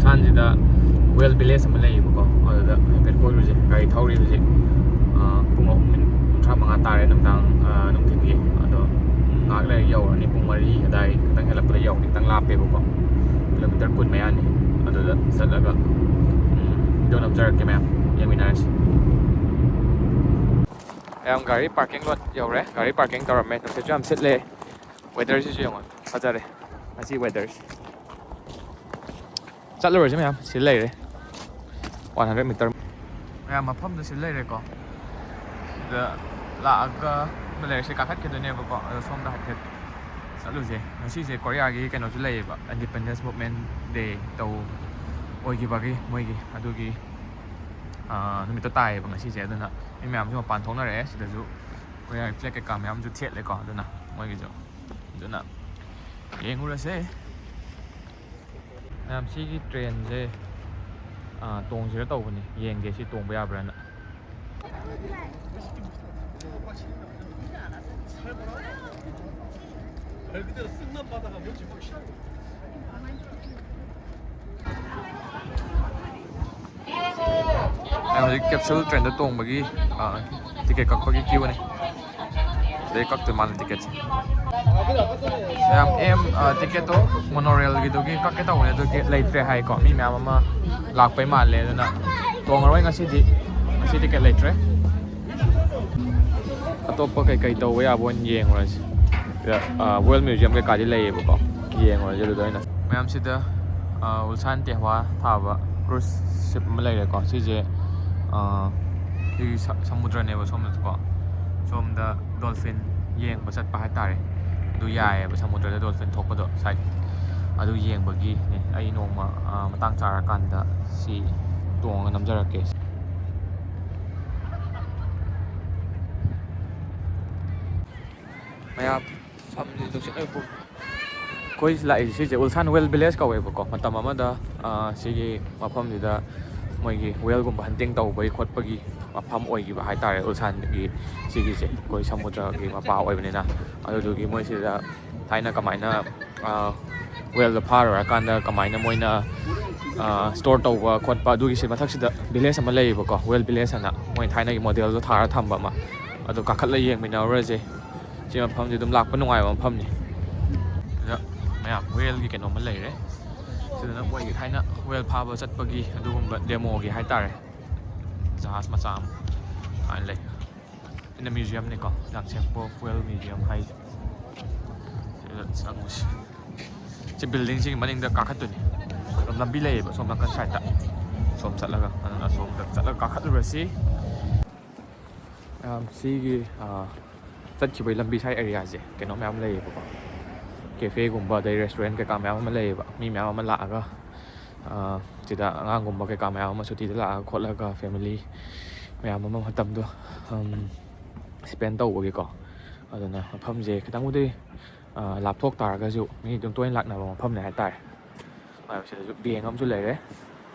울산ꯁꯤ다 웰 빌레이지 ꯑꯃ ꯂꯩꯌꯦꯕꯀꯣ ꯑꯗꯨꯗ ꯍꯥꯏꯐꯦꯠ ꯀꯣꯏꯔꯨꯁꯦ ꯒꯥꯔꯤ ꯊꯧꯔꯤ ꯍꯧꯖꯤꯛ ꯄꯨꯡ 3:35 ꯇꯥꯔꯦ ꯅꯨꯡꯗꯥꯡ ꯅꯨꯡꯊꯤꯟꯒꯤ ꯑꯗꯣ ꯉꯥꯏꯍꯥꯛ ꯂꯩꯔ ꯌꯧꯔꯅꯤ ꯄꯨꯡ 4 ꯑꯗꯥꯏ ꯈꯤꯇꯪ ꯍꯦꯜꯂꯛꯄꯗ ꯌꯧꯔꯅꯤ ꯈꯤꯇꯪ ꯂꯥꯞꯄꯦꯕꯀꯣ ꯀꯤꯂꯣꯃꯤꯇꯔ 10 ꯃꯌꯥꯅꯤ ꯑꯗꯨꯗ ꯆꯠꯂꯒ ꯚꯤꯗꯤꯑꯣ ꯅꯝꯖꯔꯛꯀꯦ ꯃꯌꯥꯝ ꯌꯦꯡꯃꯤꯟꯅꯔꯁꯤ ꯃꯌꯥꯝ ꯒꯥꯔꯤ ꯄꯥꯔꯀꯤꯡ ꯂꯣꯠ ꯌꯧꯔꯦ ꯒꯥꯔꯤ ꯄꯥꯔꯀꯤꯡ ꯇꯧꯔꯝꯃꯦ ꯅꯨꯡꯁꯤꯠꯁꯨ ꯌꯥꯝ ꯁꯤꯠꯂꯦ ꯋꯦꯗꯔꯁꯤꯁꯨ ꯌꯦꯡꯉꯣ ꯐꯖꯔꯦ ꯉꯁꯤ ꯋꯦꯗꯔꯁꯤ ꯆꯠꯂꯨꯔꯁꯤ ꯃꯌꯥꯝ ꯁꯤ ꯂꯩꯔꯦ 100 ꯃꯤꯇꯔ ꯃꯌꯥꯝ ꯃꯐꯝꯗꯨ ꯁꯤ ꯂꯩꯔꯦꯀꯣ ꯁꯤꯗ ꯂꯥꯛꯑꯒ ꯂꯩꯔꯁꯤ ꯀꯥꯈꯠꯈꯤꯗꯣꯏꯅꯦꯕꯀꯣ ꯑꯗꯣ ꯁꯣꯝꯗ ꯍꯥꯏꯐꯦꯠ ꯆꯠꯂꯨꯁꯦ ꯉꯁꯤꯁꯦ ꯀꯣꯔꯤꯌꯥꯒꯤ ꯀꯩꯅꯣꯁꯨ ꯂꯩꯌꯦꯕ ꯏꯟꯗꯤꯄꯦꯟꯗꯦꯟꯁ ꯃꯨꯚꯃꯦꯟ ꯗꯦ ꯑꯣꯏꯈꯤꯕꯒꯤ ꯃꯣꯏꯒꯤ ꯑꯗꯨꯒꯤ ꯅꯨꯃꯤꯠꯇꯣ ꯇꯥꯏꯌꯦꯕ ꯉꯁꯤꯁꯦ ꯑꯗꯨꯅ ꯃꯤ ꯃꯌꯥꯝꯁꯨ ꯃꯄꯥꯟ ꯊꯣꯛꯅꯔꯛꯑꯦ ꯁꯤꯗꯁꯨ ꯀꯣꯔꯤꯌꯥꯒꯤ ꯐ꯭ꯂꯦꯛ ꯀꯩꯀꯥ ꯃꯌꯥꯝꯁꯨ ꯊꯦꯠꯂꯦꯀꯣ ꯑꯗꯨꯅ ꯃꯣꯏꯒꯤꯁꯨ ꯑꯗꯨꯅ ꯌꯦꯡꯉꯨꯔꯁꯦ ꯃꯌꯥꯝ ꯁꯤꯒꯤ ꯇ꯭ꯔꯦꯟꯁꯦ ꯇꯣꯡꯁꯤꯔ ꯇꯧꯕꯅꯤ ꯌꯦꯡꯒꯦ ꯁꯤ ꯇꯣꯡꯕ ꯌꯥꯕ꯭ꯔꯥꯅ ꯍꯧꯖꯤꯛ ꯀꯦꯞꯁꯨꯜ ꯇ꯭ꯔꯦꯟꯗ ꯇꯣꯡꯕꯒꯤ ꯇꯤꯀꯦꯠ ꯀꯛꯄꯒꯤ ꯀ꯭ꯌꯨꯅꯤ ꯁꯤꯗꯩ ꯀꯛꯇꯣꯏ ꯃꯥꯜꯂꯦ ꯇꯤꯀꯦꯠꯁꯦ ꯃꯌꯥꯝ ꯇꯤꯀꯦꯠꯇꯣ ꯃꯣꯅꯣꯔꯦꯜꯒꯤꯗꯨꯒꯤ ꯀꯛꯀꯦ ꯇꯧꯕꯅꯦ ꯑꯗꯨ ꯂꯩꯇ꯭ꯔꯦ ꯍꯥꯏꯀꯣ ꯃꯤ ꯃꯌꯥꯝ ꯑꯃ ꯂꯥꯛꯄꯩ ꯃꯥꯜꯂꯦ ꯑꯗꯨꯅ ꯇꯣꯡꯉꯔꯣꯏ ꯉꯁꯤ ꯇꯤꯀꯦꯠ ꯂꯩꯇ꯭ꯔꯦ ꯑꯇꯣꯞꯄ ꯀꯩꯀꯩ ꯇꯧꯕ ꯌꯥꯕ ꯑꯣꯏꯅ ꯌꯦꯡꯉꯨꯔꯁꯤ ꯋꯦꯜ ꯃ꯭ꯌꯨꯖꯤꯌꯝ ꯀꯩꯀꯥꯗꯤ ꯂꯩꯌꯦꯕꯀꯣ ꯌꯦꯡꯉꯨꯔꯁꯤ ꯑꯗꯨꯗ ꯑꯣꯏꯅ ꯃꯌꯥꯝ ꯁꯤꯗ ꯎꯜꯁꯥꯟ ꯇꯦꯍꯋꯥ ꯊꯥꯕ ꯀ꯭ꯔꯨꯖ ꯁꯤꯞ ꯑꯃ ꯂꯩꯔꯦꯀꯣ ꯁꯤꯁꯦ ꯁꯤꯒꯤ ꯁꯃꯨꯗ꯭ꯔꯅꯦꯕ ꯁꯣꯝꯗꯀꯣ ꯁꯣꯝꯗ ꯗꯣꯜꯐꯤꯟ ꯌꯦꯡꯕ ꯆꯠꯄ ꯍꯥꯏꯇꯥꯔꯦ ꯑꯗꯨ ꯌꯥꯏꯑꯕ ꯁꯃꯨꯗ꯭ꯔꯗ ꯗꯣꯜꯐꯤꯟ ꯊꯣꯛꯄꯗꯣ ꯁꯥꯏꯠ ꯑꯗꯨ ꯌꯦꯡꯕꯒꯤꯅꯦ ꯑꯩ ꯅꯣꯡꯃ ꯃꯇꯥꯡ ꯆꯥꯔꯀꯥꯟꯗ ꯁꯤ ꯇꯣꯡꯉꯒ ꯅꯝꯖꯔꯛꯀꯦ ꯃꯌꯥꯝ ꯐꯝꯁꯤ ꯅꯨꯡꯁꯤꯠ ꯑꯩꯈꯣꯏ ꯂꯥꯛꯏꯁꯦ ꯁꯤꯁꯦ ꯎꯜꯁꯥꯟ ꯋꯦꯜ ꯚꯤꯂꯦꯖ ꯀꯧꯋꯦꯕꯀꯣ ꯃꯇꯝ ꯑꯃꯗ ꯁꯤꯒꯤ ꯃꯐꯝꯁꯤꯗ ꯃꯣꯏꯒꯤ ꯋꯦꯜꯒꯨꯝꯕ ꯍꯟꯇꯤꯡ ꯇꯧꯕꯒꯤ ꯈꯣꯠꯄꯒꯤ ꯃꯐꯝ ꯑꯣꯏꯈꯤꯕ ꯍꯥꯏꯇꯥꯔꯦ ꯎꯜꯁꯥꯟꯒꯤ ꯁꯤꯒꯤꯁꯦ ꯑꯩꯈꯣꯏ ꯁꯃꯨꯗ꯭ꯔꯒꯤ ꯃꯄꯥ ꯑꯣꯏꯕꯅꯤꯅ ꯑꯗꯨꯗꯨꯒꯤ ꯃꯣꯏꯁꯤꯗ ꯊꯥꯏꯅ ꯀꯃꯥꯏꯅ ꯋꯦꯜꯗꯣ ꯐꯥꯔꯨꯔꯀꯥꯟꯗ ꯀꯃꯥꯏꯅ ꯃꯣꯏꯅ ꯁ꯭ꯇꯣꯔ ꯇꯧꯕ ꯈꯣꯠꯄ ꯑꯗꯨꯒꯤꯁꯤ ꯃꯊꯛꯁꯤꯗ ꯚꯤꯂꯦꯖ ꯑꯃ ꯂꯩꯌꯦꯕꯀꯣ ꯋꯦꯜ ꯚꯤꯂꯦꯖ ꯑꯅ ꯃꯣꯏ ꯊꯥꯏꯅꯒꯤ ꯃꯣꯗꯦꯜꯗꯣ ꯊꯥꯔ ꯊꯝꯕ ꯑꯃ ꯑꯗꯨ ꯀꯥꯈꯠꯂ ꯌꯦꯡꯃꯤꯟꯅꯔꯨꯔꯁꯦ ꯁꯤ ꯃꯐꯝꯁꯤ ꯑꯗꯨꯝ ꯂꯥꯛꯄ ꯅꯨꯡꯉꯥꯏꯕ ꯃꯐꯝꯅꯤ ꯁꯤꯗ ꯃꯌꯥꯝ ꯋꯦꯜꯒꯤ ꯀꯩꯅꯣꯝꯃ ꯂꯩꯔꯦ ꯁꯤꯗꯅ ꯃꯣꯏꯒꯤ ꯊꯥꯏꯅ ꯋꯦꯜ ꯐꯥꯕ ꯆꯠꯄꯒꯤ ꯑꯗꯨꯒꯨꯝꯕ ꯗꯦꯃꯣꯒꯤ ꯍꯥꯏꯇꯥꯔꯦ ꯖꯍꯥꯖ ꯃꯆꯥ ꯑꯃ ꯑꯗꯨꯃꯥꯏꯅ ꯂꯩ ꯁꯤꯅ ꯃ꯭ꯌꯨꯖꯤꯌꯝꯅꯤꯀꯣ ꯌꯥꯡꯁꯦꯡꯄꯣ ꯋꯦꯜ ꯃ꯭ꯌꯨꯖꯤꯌꯝ ꯍꯥꯏꯁꯦ ꯁꯤꯗ ꯆꯪꯉꯨꯁꯤ ꯁꯤ ꯕꯤꯜꯗꯤꯡꯁꯤꯒꯤ ꯃꯅꯤꯡꯗ ꯀꯥꯈꯠꯇꯣꯏꯅꯤ ꯑꯗꯨꯝ ꯂꯝꯕꯤ ꯂꯩꯌꯦꯕ ꯁꯣꯝ ꯅꯥꯀꯟ ꯁꯥꯏꯗꯇ ꯁꯣꯝ ꯆꯠꯂꯒ ꯑꯗꯨꯅ ꯁꯣꯝꯗ ꯆꯠꯂꯒ ꯀꯥꯈꯠꯂꯨꯔꯁꯤ ꯁꯤꯒꯤ ꯆꯠꯈꯤꯕꯒꯤ ꯂꯝꯕꯤ ꯁꯥꯏ ꯑꯦꯔꯤꯌꯥꯁꯦ ꯀꯩꯅꯣ ꯃꯌꯥꯝ ꯂꯩꯌꯦꯕꯀꯣ ꯀꯦꯐꯦꯒꯨꯝꯕ ꯑꯗꯩ ꯔꯦꯁꯇꯨꯔꯦꯟ ꯀꯩꯀꯥ ꯃꯌꯥꯝ ꯑꯃ ꯂꯩꯌꯦꯕ ꯃꯤ ꯃꯌꯥꯝ ꯑꯃ ꯂꯥꯛꯑꯒ ꯁꯤꯗ ꯑꯉꯥꯡꯒꯨꯝꯕ ꯀꯩꯀꯥ ꯃꯌꯥꯝ ꯑꯃ ꯁꯨꯇꯤꯗ ꯂꯥꯛꯑꯒ ꯈꯣꯠꯂꯒ ꯐꯦꯃꯤꯂꯤ ꯃꯌꯥꯝ ꯑꯃ ꯃꯇꯝꯗꯣ ꯁ꯭ꯄꯦꯟ ꯇꯧꯕꯒꯤꯀꯣ ꯑꯗꯨꯅ ꯃꯐꯝꯁꯦ ꯈꯤꯇꯪꯕꯨꯗꯤ ꯂꯥꯞꯊꯣꯛ ꯇꯥꯔꯒꯁꯨ ꯃꯤ ꯑꯗꯨꯝ ꯇꯣꯏꯅ ꯂꯥꯛꯅꯕ ꯃꯐꯝꯅꯦ ꯍꯥꯏꯇꯥꯔꯦ ꯁꯤꯗꯁꯨ ꯕꯦꯡ ꯑꯃꯁꯨ ꯂꯩꯔꯦ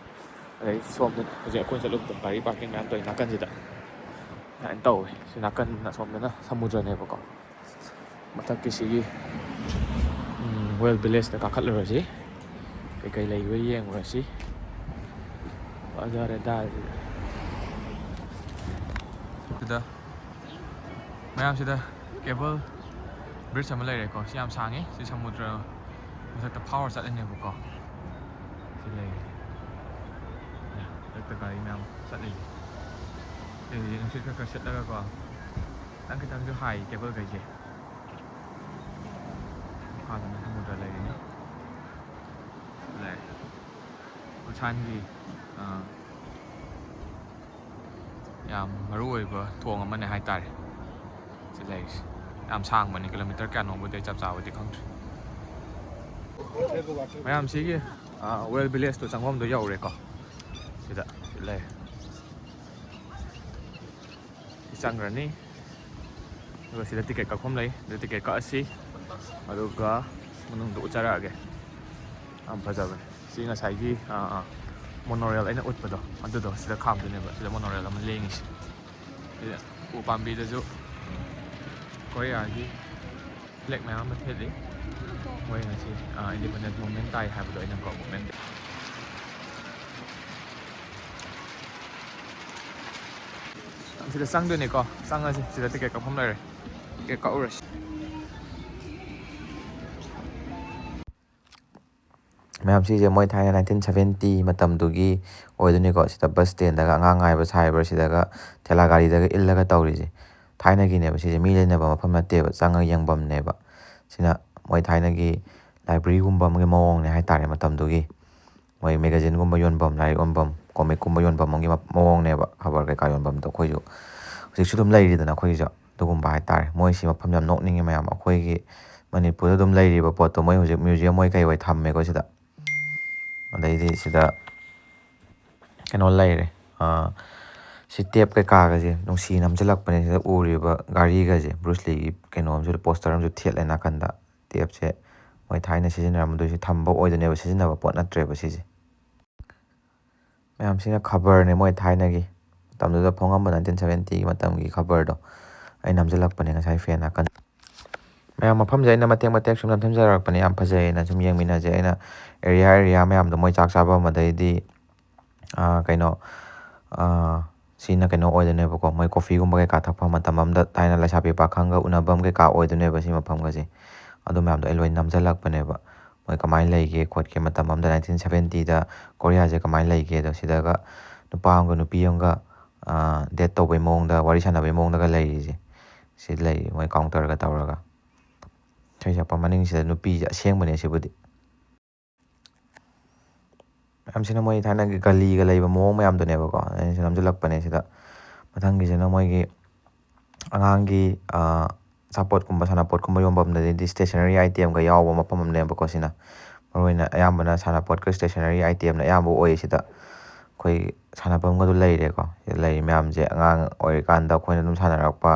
ꯑꯗꯩ ꯁꯣꯝꯗ ꯍꯧꯖꯤꯛ ꯑꯩꯈꯣꯏꯅ ꯆꯠꯂꯨꯕꯗꯣ ꯒꯥꯔꯤ ꯄꯥꯔꯀꯤꯡ ꯃꯌꯥꯝ ꯇꯧꯋꯤ ꯅꯥꯀꯟꯁꯤꯗ ꯑꯗꯨꯃꯥꯏꯅ ꯇꯧꯋꯦ ꯁꯤ ꯅꯥꯀꯟ ꯁꯣꯝꯗꯅ ꯁꯃꯨꯗ꯭ꯔꯅꯦꯕꯀꯣ ꯃꯊꯛꯀꯤ ꯁꯤꯒꯤ ꯋꯦꯜ ꯚꯤꯂꯦꯖꯇ ꯀꯥꯈꯠꯂꯨꯔꯁꯤ ꯀꯩꯀꯩ ꯂꯩꯕ ꯌꯦꯡꯉꯨꯔꯁꯤ ꯐꯖꯔꯦꯗ ꯁꯤꯗ ꯃꯌꯥꯝꯁꯤꯗ ꯀꯦꯕꯜ ꯕ꯭ꯔꯤꯖ ꯑꯃ ꯂꯩꯔꯦꯀꯣ ꯁꯤ ꯌꯥꯝ ꯁꯥꯡꯉꯤ ꯁꯤ ꯁꯃꯨꯗ꯭ꯔ ꯃꯊꯛꯇ ꯐꯥꯎꯔ ꯆꯠꯂꯅꯦꯕꯀꯣ ꯁꯤ ꯂꯩꯔꯦ ꯃꯊꯛꯇ ꯒꯥꯔꯤ ꯃꯌꯥꯝ ꯆꯠꯂꯤꯁꯦ ꯁꯤꯗꯤ ꯅꯨꯡꯁꯤꯠ ꯈꯔ ꯁꯤꯠꯂꯒꯀꯣ ꯈꯤꯇꯪꯁꯨ ꯍꯥꯏ ꯀꯦꯕꯜꯈꯩꯁꯦ ꯃꯈꯥꯗꯅ ꯁꯃꯨꯗ꯭ꯔ ꯂꯩꯔꯤꯅꯤ ꯂꯩꯔꯦ ꯎꯜꯁꯥꯟꯒꯤ ꯌꯥꯝ ꯃꯔꯨ ꯑꯣꯏꯕ ꯊꯣꯡ ꯑꯃꯅꯦ ꯍꯥꯏꯇꯥꯔꯦ ꯁꯤ ꯂꯩꯔꯤꯁꯦ ꯌꯥꯝ ꯁꯥꯡꯕꯅꯤ ꯀꯤꯂꯣꯃꯤꯇꯔ ꯀꯌꯥꯅꯣꯕꯨꯗꯤ ꯆꯞ ꯆꯥꯕꯗꯤ ꯈꯪꯗ꯭ꯔꯤ ꯃꯌꯥꯝ ꯁꯤꯒꯤ ꯋꯦꯜ ꯚꯤꯂꯦꯖꯇꯣ ꯆꯪꯐꯝꯗꯣ ꯌꯧꯔꯦꯀꯣ ꯁꯤꯗ ꯂꯩꯔꯦ ꯁꯤ ꯆꯪꯈ꯭ꯔꯅꯤ ꯑꯗꯨꯒ ꯁꯤꯗ ꯇꯤꯀꯦꯠ ꯀꯛꯐꯝ ꯂꯩ ꯑꯗꯨ ꯇꯤꯀꯦꯠ ꯀꯛꯑꯁꯤ ꯑꯗꯨꯒ ꯃꯅꯨꯡꯗ ꯎꯠꯆꯔꯛꯑꯒꯦ ꯌꯥꯝ ꯐꯖꯕꯅꯦ ꯁꯤ ꯉꯁꯥꯏꯒꯤ ꯃꯣꯅꯣꯔꯦꯜ ꯑꯩꯅ ꯎꯠꯄꯗꯣ ꯑꯗꯨꯗꯣ ꯁꯤꯗ ꯈꯥꯝꯗꯣꯏꯅꯦꯕ ꯁꯤꯗ ꯃꯣꯅꯣꯔꯦꯜ ꯑꯃ ꯂꯦꯡꯉꯤꯁꯤ ꯁꯤꯗ ꯎ ꯄꯥꯝꯕꯤꯗꯁꯨ ꯀꯣꯔꯤꯌꯥꯒꯤ ꯐ꯭ꯂꯦꯛ ꯃꯌꯥꯝ ꯑꯃ ꯊꯦꯠꯂꯤ ꯃꯣꯏ ꯉꯁꯤ ꯏꯟꯗꯤꯄꯦꯟꯗꯦꯟꯁ ꯃꯨꯚꯃꯦꯟ ꯇꯥꯏ ꯍꯥꯏꯕꯗꯣ ꯑꯩꯅꯀꯣ ꯃꯨꯚꯃꯦꯟ ꯁꯤꯗ ꯆꯪꯗꯣꯏꯅꯤꯀꯣ ꯆꯪꯉꯁꯤ ꯁꯤꯗ ꯇꯤꯀꯦꯠ ꯀꯛꯐꯝ ꯂꯩꯔꯦ ꯇꯤꯀꯦꯠ ꯀꯛꯎꯔꯁꯤ ꯃꯌꯥꯝ ꯁꯤꯁꯦ ꯃꯣꯏ ꯊꯥꯏꯅ 1970 ꯃꯇꯝꯗꯨꯒꯤ ꯑꯣꯏꯗꯣꯏꯅꯤꯀꯣ ꯁꯤꯗ ꯕꯁ ꯁ꯭ꯇꯦꯟꯗꯒ ꯑꯉꯥꯡ ꯉꯥꯏꯕ ꯁꯥꯏꯕꯔ ꯁꯤꯗꯒ ꯊꯦꯂꯥ ꯒꯥꯔꯤꯗꯒ ꯏꯜꯂꯒ ꯇꯧꯔꯤꯁꯦ ꯊꯥꯏꯅꯒꯤꯅꯦꯕ ꯁꯤꯁꯦ ꯃꯤ ꯂꯩꯅꯕ ꯃꯐꯝ ꯅꯠꯇꯦꯕ ꯆꯪꯉꯒ ꯌꯦꯡꯐꯝꯅꯦꯕ ꯁꯤꯅ ꯃꯣꯏ ꯊꯥꯏꯅꯒꯤ ꯂꯥꯏꯕ꯭ꯔꯦꯔꯤꯒꯨꯝꯕ ꯑꯃꯒꯤ ꯃꯑꯣꯡꯅꯦ ꯍꯥꯏꯇꯥꯔꯦ ꯃꯇꯝꯗꯨꯒꯤ ꯃꯣꯏ ꯃꯦꯒꯥꯖꯤꯟꯒꯨꯝꯕ ꯌꯣꯟꯐꯝ ꯂꯥꯏꯔꯤꯛ ꯌꯣꯟꯐꯝ ꯀꯣꯃꯤꯛꯀꯨꯝꯕ ꯌꯣꯟꯐꯝ ꯑꯃꯒꯤ ꯃꯑꯣꯡꯅꯦꯕ ꯈꯕꯔ ꯀꯩꯀꯥ ꯌꯣꯟꯐꯝꯗꯣ ꯑꯩꯈꯣꯏꯁꯨ ꯍꯧꯖꯤꯛꯁꯨ ꯑꯗꯨꯝ ꯂꯩꯔꯤꯗꯅ ꯑꯩꯈꯣꯏꯒꯤꯁꯨ ꯑꯗꯨꯒꯨꯝꯕ ꯍꯥꯏꯇꯥꯔꯦ ꯃꯣꯏꯁꯤ ꯃꯐꯝ ꯌꯥꯝ ꯅꯣꯛꯅꯤꯡꯉꯦ ꯃꯌꯥꯝ ꯑꯩꯈꯣꯏꯒꯤ ꯃꯅꯤꯄꯨꯔꯗ ꯑꯗꯨꯝ ꯂꯩꯔꯤꯕ ꯄꯣꯠꯇꯣ ꯃꯣꯏ ꯍꯧꯖꯤꯛ ꯃ꯭ꯌꯨꯖꯤꯌꯝ ꯃꯣꯏ ꯀꯩ ꯑꯣꯏ ꯊꯝꯃꯦꯀꯣ ꯁꯤꯗ ꯑꯗꯩꯗꯤ ꯁꯤꯗ ꯀꯩꯅꯣ ꯂꯩꯔꯦ ꯁꯤ ꯇꯦꯞ ꯀꯩꯀꯥꯒꯁꯦ ꯅꯨꯡꯁꯤ ꯅꯝꯁꯤꯜꯂꯛꯄꯅꯦ ꯁꯤꯗ ꯎꯔꯤꯕ ꯒꯥꯔꯤꯒꯁꯦ ꯕ꯭ꯔꯨꯁꯂꯤꯒꯤ ꯀꯩꯅꯣꯝꯁꯨ ꯄꯣꯁꯇꯔ ꯑꯃꯁꯨ ꯊꯦꯠꯂꯦ ꯅꯥꯀꯟꯗ ꯇꯦꯞꯁꯦ ꯃꯣꯏ ꯊꯥꯏꯅ ꯁꯤꯖꯤꯟꯅꯔꯝꯕꯗꯣꯏꯁꯤ ꯊꯝꯕ ꯑꯣꯏꯗꯣꯏꯅꯦꯕ ꯁꯤꯖꯤꯟꯅꯕ ꯄꯣꯠ ꯅꯠꯇ꯭ꯔꯦꯕ ꯁꯤꯁꯦ ꯃꯌꯥꯝꯁꯤꯅ ꯈꯕꯔꯅꯦ ꯃꯣꯏ ꯊꯥꯏꯅꯒꯤ ꯃꯇꯝꯗꯨꯗ ꯐꯣꯡꯉꯝꯕ 1970ꯒꯤ ꯃꯇꯝꯒꯤ ꯈꯕꯔꯗꯣ ꯑꯩ ꯅꯝꯁꯤꯜꯂꯛꯄꯅꯦ ꯉꯁꯥꯏ ꯐꯦꯟ ꯅꯥꯀꯟ ꯃꯌꯥꯝ ꯃꯐꯝꯁꯦ ꯑꯩꯅ ꯃꯇꯦꯛ ꯃꯇꯦꯛ ꯁꯨꯝ ꯅꯝꯊꯟꯖꯔꯛꯄꯅꯦ ꯌꯥꯝ ꯐꯖꯩꯌꯦꯅ ꯁꯨꯝ ꯌꯦꯡꯃꯤꯟꯅꯁꯦ ꯑꯩꯅ ꯑꯦꯔꯤꯌꯥ ꯃꯌꯥꯝꯗꯣ ꯃꯣꯏ ꯆꯥꯛ ꯆꯥꯐꯝ ꯑꯗꯩꯗꯤ ꯀꯩꯅꯣ ꯁꯤꯅ ꯀꯩꯅꯣ ꯑꯣꯏꯗꯣꯏꯅꯦꯕꯀꯣ ꯃꯣꯏ ꯀꯣꯐꯤꯒꯨꯝꯕ ꯀꯩꯀꯥ ꯊꯛꯄ ꯃꯇꯝ ꯑꯃꯗ ꯊꯥꯏꯅ ꯂꯩꯁꯥꯕꯤ ꯄꯥꯈꯪꯒ ꯎꯅꯐꯝ ꯀꯩꯀꯥ ꯑꯣꯏꯗꯣꯏꯅꯦꯕ ꯁꯤ ꯃꯐꯝꯒꯁꯦ ꯑꯗꯨ ꯃꯌꯥꯝꯗꯣ ꯑꯩ ꯂꯣꯏ ꯅꯝꯁꯤꯜꯂꯛꯄꯅꯦꯕ ꯃꯣꯏ ꯀꯃꯥꯏꯅ ꯂꯩꯒꯦ ꯈꯣꯠꯀꯦ ꯃꯇꯝ ꯑꯃꯗ 1970ꯗ ꯀꯣꯔꯤꯌꯥꯁꯦ ꯀꯃꯥꯏꯅ ꯂꯩꯒꯦꯗꯣ ꯁꯤꯗꯒ ꯅꯨꯄꯥ ꯑꯃꯒ ꯅꯨꯄꯤ ꯑꯃꯒ ꯗꯦꯠ ꯇꯧꯕꯩ ꯃꯑꯣꯡꯗ ꯋꯥꯔꯤ ꯁꯥꯟꯅꯕꯩ ꯃꯑꯣꯡꯗꯒ ꯂꯩꯔꯤꯁꯦ ꯁꯤ ꯂꯩ ꯃꯣꯏ ꯀꯥꯎꯟꯇꯔꯒ ꯇꯧꯔꯒ ꯏꯁꯩ ꯁꯛꯄ ꯃꯅꯤꯡꯁꯤꯗ ꯅꯨꯄꯤꯁꯦ ꯑꯁꯦꯡꯕꯅꯦ ꯁꯤꯕꯨꯗꯤ ꯃꯌꯥꯝꯁꯤꯅ ꯃꯣꯏ ꯊꯥꯏꯅꯒꯤ ꯒꯂꯤꯒ ꯂꯩꯕ ꯃꯑꯣꯡ ꯃꯌꯥꯝꯗꯨꯅꯦꯕꯀꯣ ꯑꯩꯅ ꯁꯤ ꯅꯝꯁꯤꯜꯂꯛꯄꯅꯦ ꯁꯤꯗ ꯃꯊꯪꯒꯤꯁꯤꯅ ꯃꯣꯏꯒꯤ ꯑꯉꯥꯡꯒꯤ ꯑꯆꯥꯄꯣꯠꯀꯨꯝꯕ ꯁꯥꯟꯅꯄꯣꯠꯀꯨꯝꯕ ꯌꯣꯟꯐꯝꯗꯗꯤ ꯁ꯭ꯇꯦꯁꯅꯔꯤ ꯑꯥꯏꯇꯦꯝꯒ ꯌꯥꯎꯕ ꯃꯐꯝ ꯑꯃꯅꯦꯕꯀꯣ ꯁꯤꯅ ꯃꯔꯨꯑꯣꯏꯅ ꯑꯌꯥꯝꯕꯅ ꯁꯥꯟꯅꯄꯣꯠꯀ ꯁ꯭ꯇꯦꯁꯅꯔꯤ ꯑꯥꯏꯇꯦꯝꯅ ꯑꯌꯥꯝꯕ ꯑꯣꯏ ꯁꯤꯗ ꯑꯩꯈꯣꯏ ꯁꯥꯟꯅꯐꯝꯒꯗꯨ ꯂꯩꯔꯦꯀꯣ ꯁꯤꯗ ꯂꯩꯔꯤ ꯃꯌꯥꯝꯁꯦ ꯑꯉꯥꯡ ꯑꯣꯏꯔꯤꯀꯥꯟꯗ ꯑꯩꯈꯣꯏꯅ ꯑꯗꯨꯝ ꯁꯥꯟꯅꯔꯛꯄ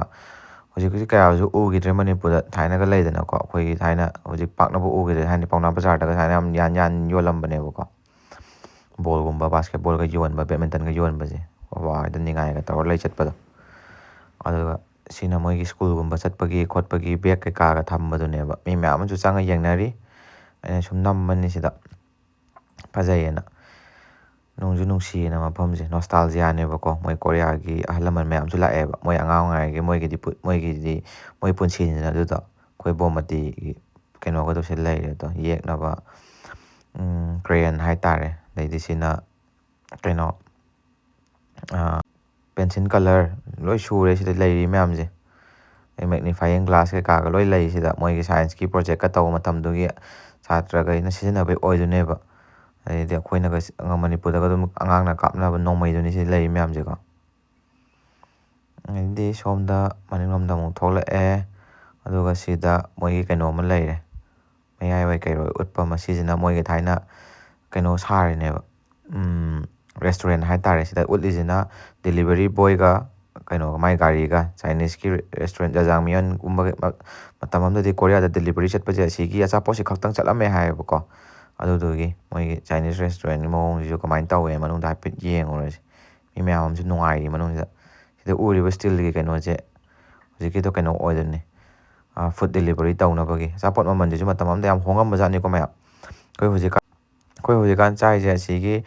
ꯍꯧꯖꯤꯛ ꯀꯌꯥꯁꯨ ꯎꯈꯤꯗ꯭ꯔꯦ ꯃꯅꯤꯄꯨꯔꯗ ꯊꯥꯏꯅꯒ ꯂꯩꯗꯅꯀꯣ ꯑꯩꯈꯣꯏꯒꯤ ꯊꯥꯏꯅ ꯍꯧꯖꯤꯛ ꯄꯥꯛꯅꯕꯨ ꯎꯈꯤꯗ꯭ꯔꯦ ꯊꯥꯏꯅ ꯄꯥꯎꯅꯥ ꯕꯖꯥꯔꯗꯒ ꯁꯨꯃꯥꯏꯅ ꯌꯥꯝ ꯌꯥꯟ ꯌꯣꯜꯂꯝꯕꯅꯦꯕꯀꯣ ꯕꯣꯜꯒꯨꯝꯕ ꯕꯥꯁꯀꯦꯠꯕꯣꯜꯒ ꯌꯣꯟꯕ ꯕꯦꯠꯃꯤꯟꯇꯟꯒ ꯌꯣꯟꯕꯁꯦ ꯕꯕꯥꯍꯣꯏꯗ ꯅꯤꯡꯉꯥꯏꯒ ꯇꯧꯔ ꯂꯩ ꯆꯠꯄꯗꯣ ꯑꯗꯨꯒ ꯁꯤꯅ ꯃꯣꯏꯒꯤ ꯁ꯭ꯀꯨꯜꯒꯨꯝꯕ ꯆꯠꯄꯒꯤ ꯈꯣꯠꯄꯒꯤ ꯕꯦꯒ ꯀꯩꯀꯥꯒ ꯊꯝꯕꯗꯨꯅꯦꯕ ꯃꯤ ꯃꯌꯥꯝ ꯑꯃꯁꯨ ꯆꯪꯉ ꯌꯦꯡꯅꯔꯤ ꯑꯩꯅ ꯁꯨꯝ ꯅꯝꯕꯅꯤ ꯁꯤꯗ ꯐꯖꯩꯌꯦꯅ ꯅꯨꯡꯁꯨ ꯅꯨꯡꯁꯤꯌꯦꯅ ꯃꯐꯝꯁꯦ ꯅꯣꯁꯇꯥꯜꯖꯤꯌꯥꯅꯦꯕꯀꯣ ꯃꯣꯏ ꯀꯣꯔꯤꯌꯥꯒꯤ ꯑꯍꯜ ꯂꯃꯟ ꯃꯌꯥꯝꯁꯨ ꯂꯥꯛꯑꯦꯕ ꯃꯣꯏ ꯑꯉꯥꯡ ꯑꯣꯏꯔꯤꯉꯩꯒꯤ ꯃꯣꯏꯒꯤꯗꯤ ꯃꯣꯏ ꯄꯨꯟꯁꯤꯅꯤꯗꯅ ꯑꯗꯨꯗꯣ ꯑꯩꯈꯣꯏ ꯕꯣꯃꯇꯤꯒꯤ ꯀꯩꯅꯣꯒꯗꯣ ꯁꯤ ꯂꯩꯔꯦ ꯑꯗꯣ ꯌꯦꯛꯅꯕ ꯀ꯭ꯔꯦꯌꯟ ꯍꯥꯏꯇꯥꯔꯦ ꯑꯗꯩꯗꯤ ꯁꯤꯅ ꯀꯩꯅꯣ ꯄꯦꯟꯁꯤꯜ ꯀꯂꯔ ꯂꯣꯏ ꯁꯨꯔꯦ ꯁꯤꯗ ꯂꯩꯔꯤ ꯃꯌꯥꯝꯁꯦ ꯃꯦꯛꯅꯤꯐꯥꯏꯌꯤꯡ ꯒ꯭ꯂꯥꯁ ꯀꯩꯀꯥꯒ ꯂꯣꯏ ꯂꯩ ꯁꯤꯗ ꯃꯣꯏꯒꯤ ꯁꯥꯏꯟꯁꯀꯤ ꯄ꯭ꯔꯣꯖꯦꯛꯀ ꯇꯧꯕ ꯃꯇꯝꯗꯨꯒꯤ ꯁꯥꯇ꯭ꯔꯈꯩꯅ ꯁꯤꯖꯤꯟꯅꯕꯩ ꯑꯣꯏꯗꯣꯏꯅꯦꯕ ꯑꯗꯩꯗꯤ ꯑꯩꯈꯣꯏꯅꯒ ꯃꯅꯤꯄꯨꯔꯗꯒ ꯑꯗꯨꯝ ꯑꯉꯥꯡꯅ ꯀꯥꯞꯅꯕ ꯅꯣꯡꯃꯩꯗꯨꯅꯤ ꯁꯤꯗ ꯂꯩꯔꯤ ꯃꯌꯥꯝꯁꯦꯀꯣ ꯑꯗꯩꯗꯤ ꯁꯣꯝꯗ ꯃꯅꯤꯡꯂꯣꯝꯗ ꯑꯃꯨꯛ ꯊꯣꯛꯂꯛꯑꯦ ꯑꯗꯨꯒ ꯁꯤꯗ ꯃꯣꯏꯒꯤ ꯀꯩꯅꯣ ꯑꯃ ꯂꯩꯔꯦ ꯃꯌꯥꯏꯋꯥꯏ ꯀꯩꯔꯣꯏ ꯎꯠꯄ ꯑꯃ ꯁꯤꯁꯤꯅ ꯃꯣꯏꯒꯤ ꯊꯥꯏꯅ ꯀꯩꯅꯣ ꯁꯥꯔꯤꯅꯦꯕ ꯔꯦꯁꯇꯨꯔꯦꯟ ꯍꯥꯏꯇꯥꯔꯦ ꯁꯤꯗ ꯎꯠꯂꯤꯁꯤꯅ ꯗꯦꯂꯤꯚꯔꯤ ꯕꯣꯏꯒ ꯀꯩꯅꯣꯒ ꯃꯥꯏ ꯒꯥꯔꯤꯒ ꯆꯥꯏꯅꯤꯁꯀꯤ ꯔꯦꯁꯇꯨꯔꯦꯟ ꯖꯖꯥꯡꯃꯤꯌꯟꯒꯨꯝꯕ ꯃꯇꯝ ꯑꯃꯗꯗꯤ ꯀꯣꯔꯤꯌꯥꯗ ꯗꯦꯂꯤꯚꯔꯤ ꯆꯠꯄꯁꯦ ꯑꯁꯤꯒꯤ ꯑꯆꯥꯄꯣꯠꯁꯦ ꯈꯛꯇꯪ ꯆꯠꯂꯝꯃꯦ ꯍꯥꯏꯌꯦꯕꯀꯣ ꯑꯗꯨꯗꯨꯒꯤ ꯃꯣꯏꯒꯤ ꯆꯥꯏꯅꯤꯁ ꯔꯦꯁꯇꯨꯔꯦꯟꯒꯤ ꯃꯑꯣꯡꯁꯤꯁꯨ ꯀꯃꯥꯏꯅ ꯇꯧꯋꯦ ꯃꯅꯨꯡꯗ ꯍꯥꯏꯐꯦꯠ ꯌꯦꯡꯉꯨꯔꯁꯤ ꯃꯤ ꯃꯌꯥꯝ ꯑꯃꯁꯨ ꯅꯨꯡꯉꯥꯏꯔꯤ ꯃꯅꯨꯡꯁꯤꯗ ꯁꯤꯗ ꯎꯔꯤꯕ ꯏꯁꯇꯤꯜꯒꯤ ꯀꯩꯅꯣꯁꯦ ꯍꯧꯖꯤꯛꯀꯤꯗꯣ ꯀꯩꯅꯣ ꯑꯣꯏꯗꯣꯏꯅꯤ ꯐꯨꯗ ꯗꯦꯂꯤꯚꯔꯤ ꯇꯧꯅꯕꯒꯤ ꯑꯆꯥꯄꯣꯠ ꯃꯃꯜꯁꯤꯁꯨ ꯃꯇꯝ ꯑꯃꯗ ꯌꯥꯝ ꯍꯣꯡꯉꯝꯕꯖꯥꯠꯅꯤꯀꯣ ꯃꯌꯥꯝ ꯑꯩꯈꯣꯏ ꯍꯧꯖꯤꯛꯀꯥꯟ ꯆꯥꯏꯁꯦ ꯑꯁꯤꯒꯤ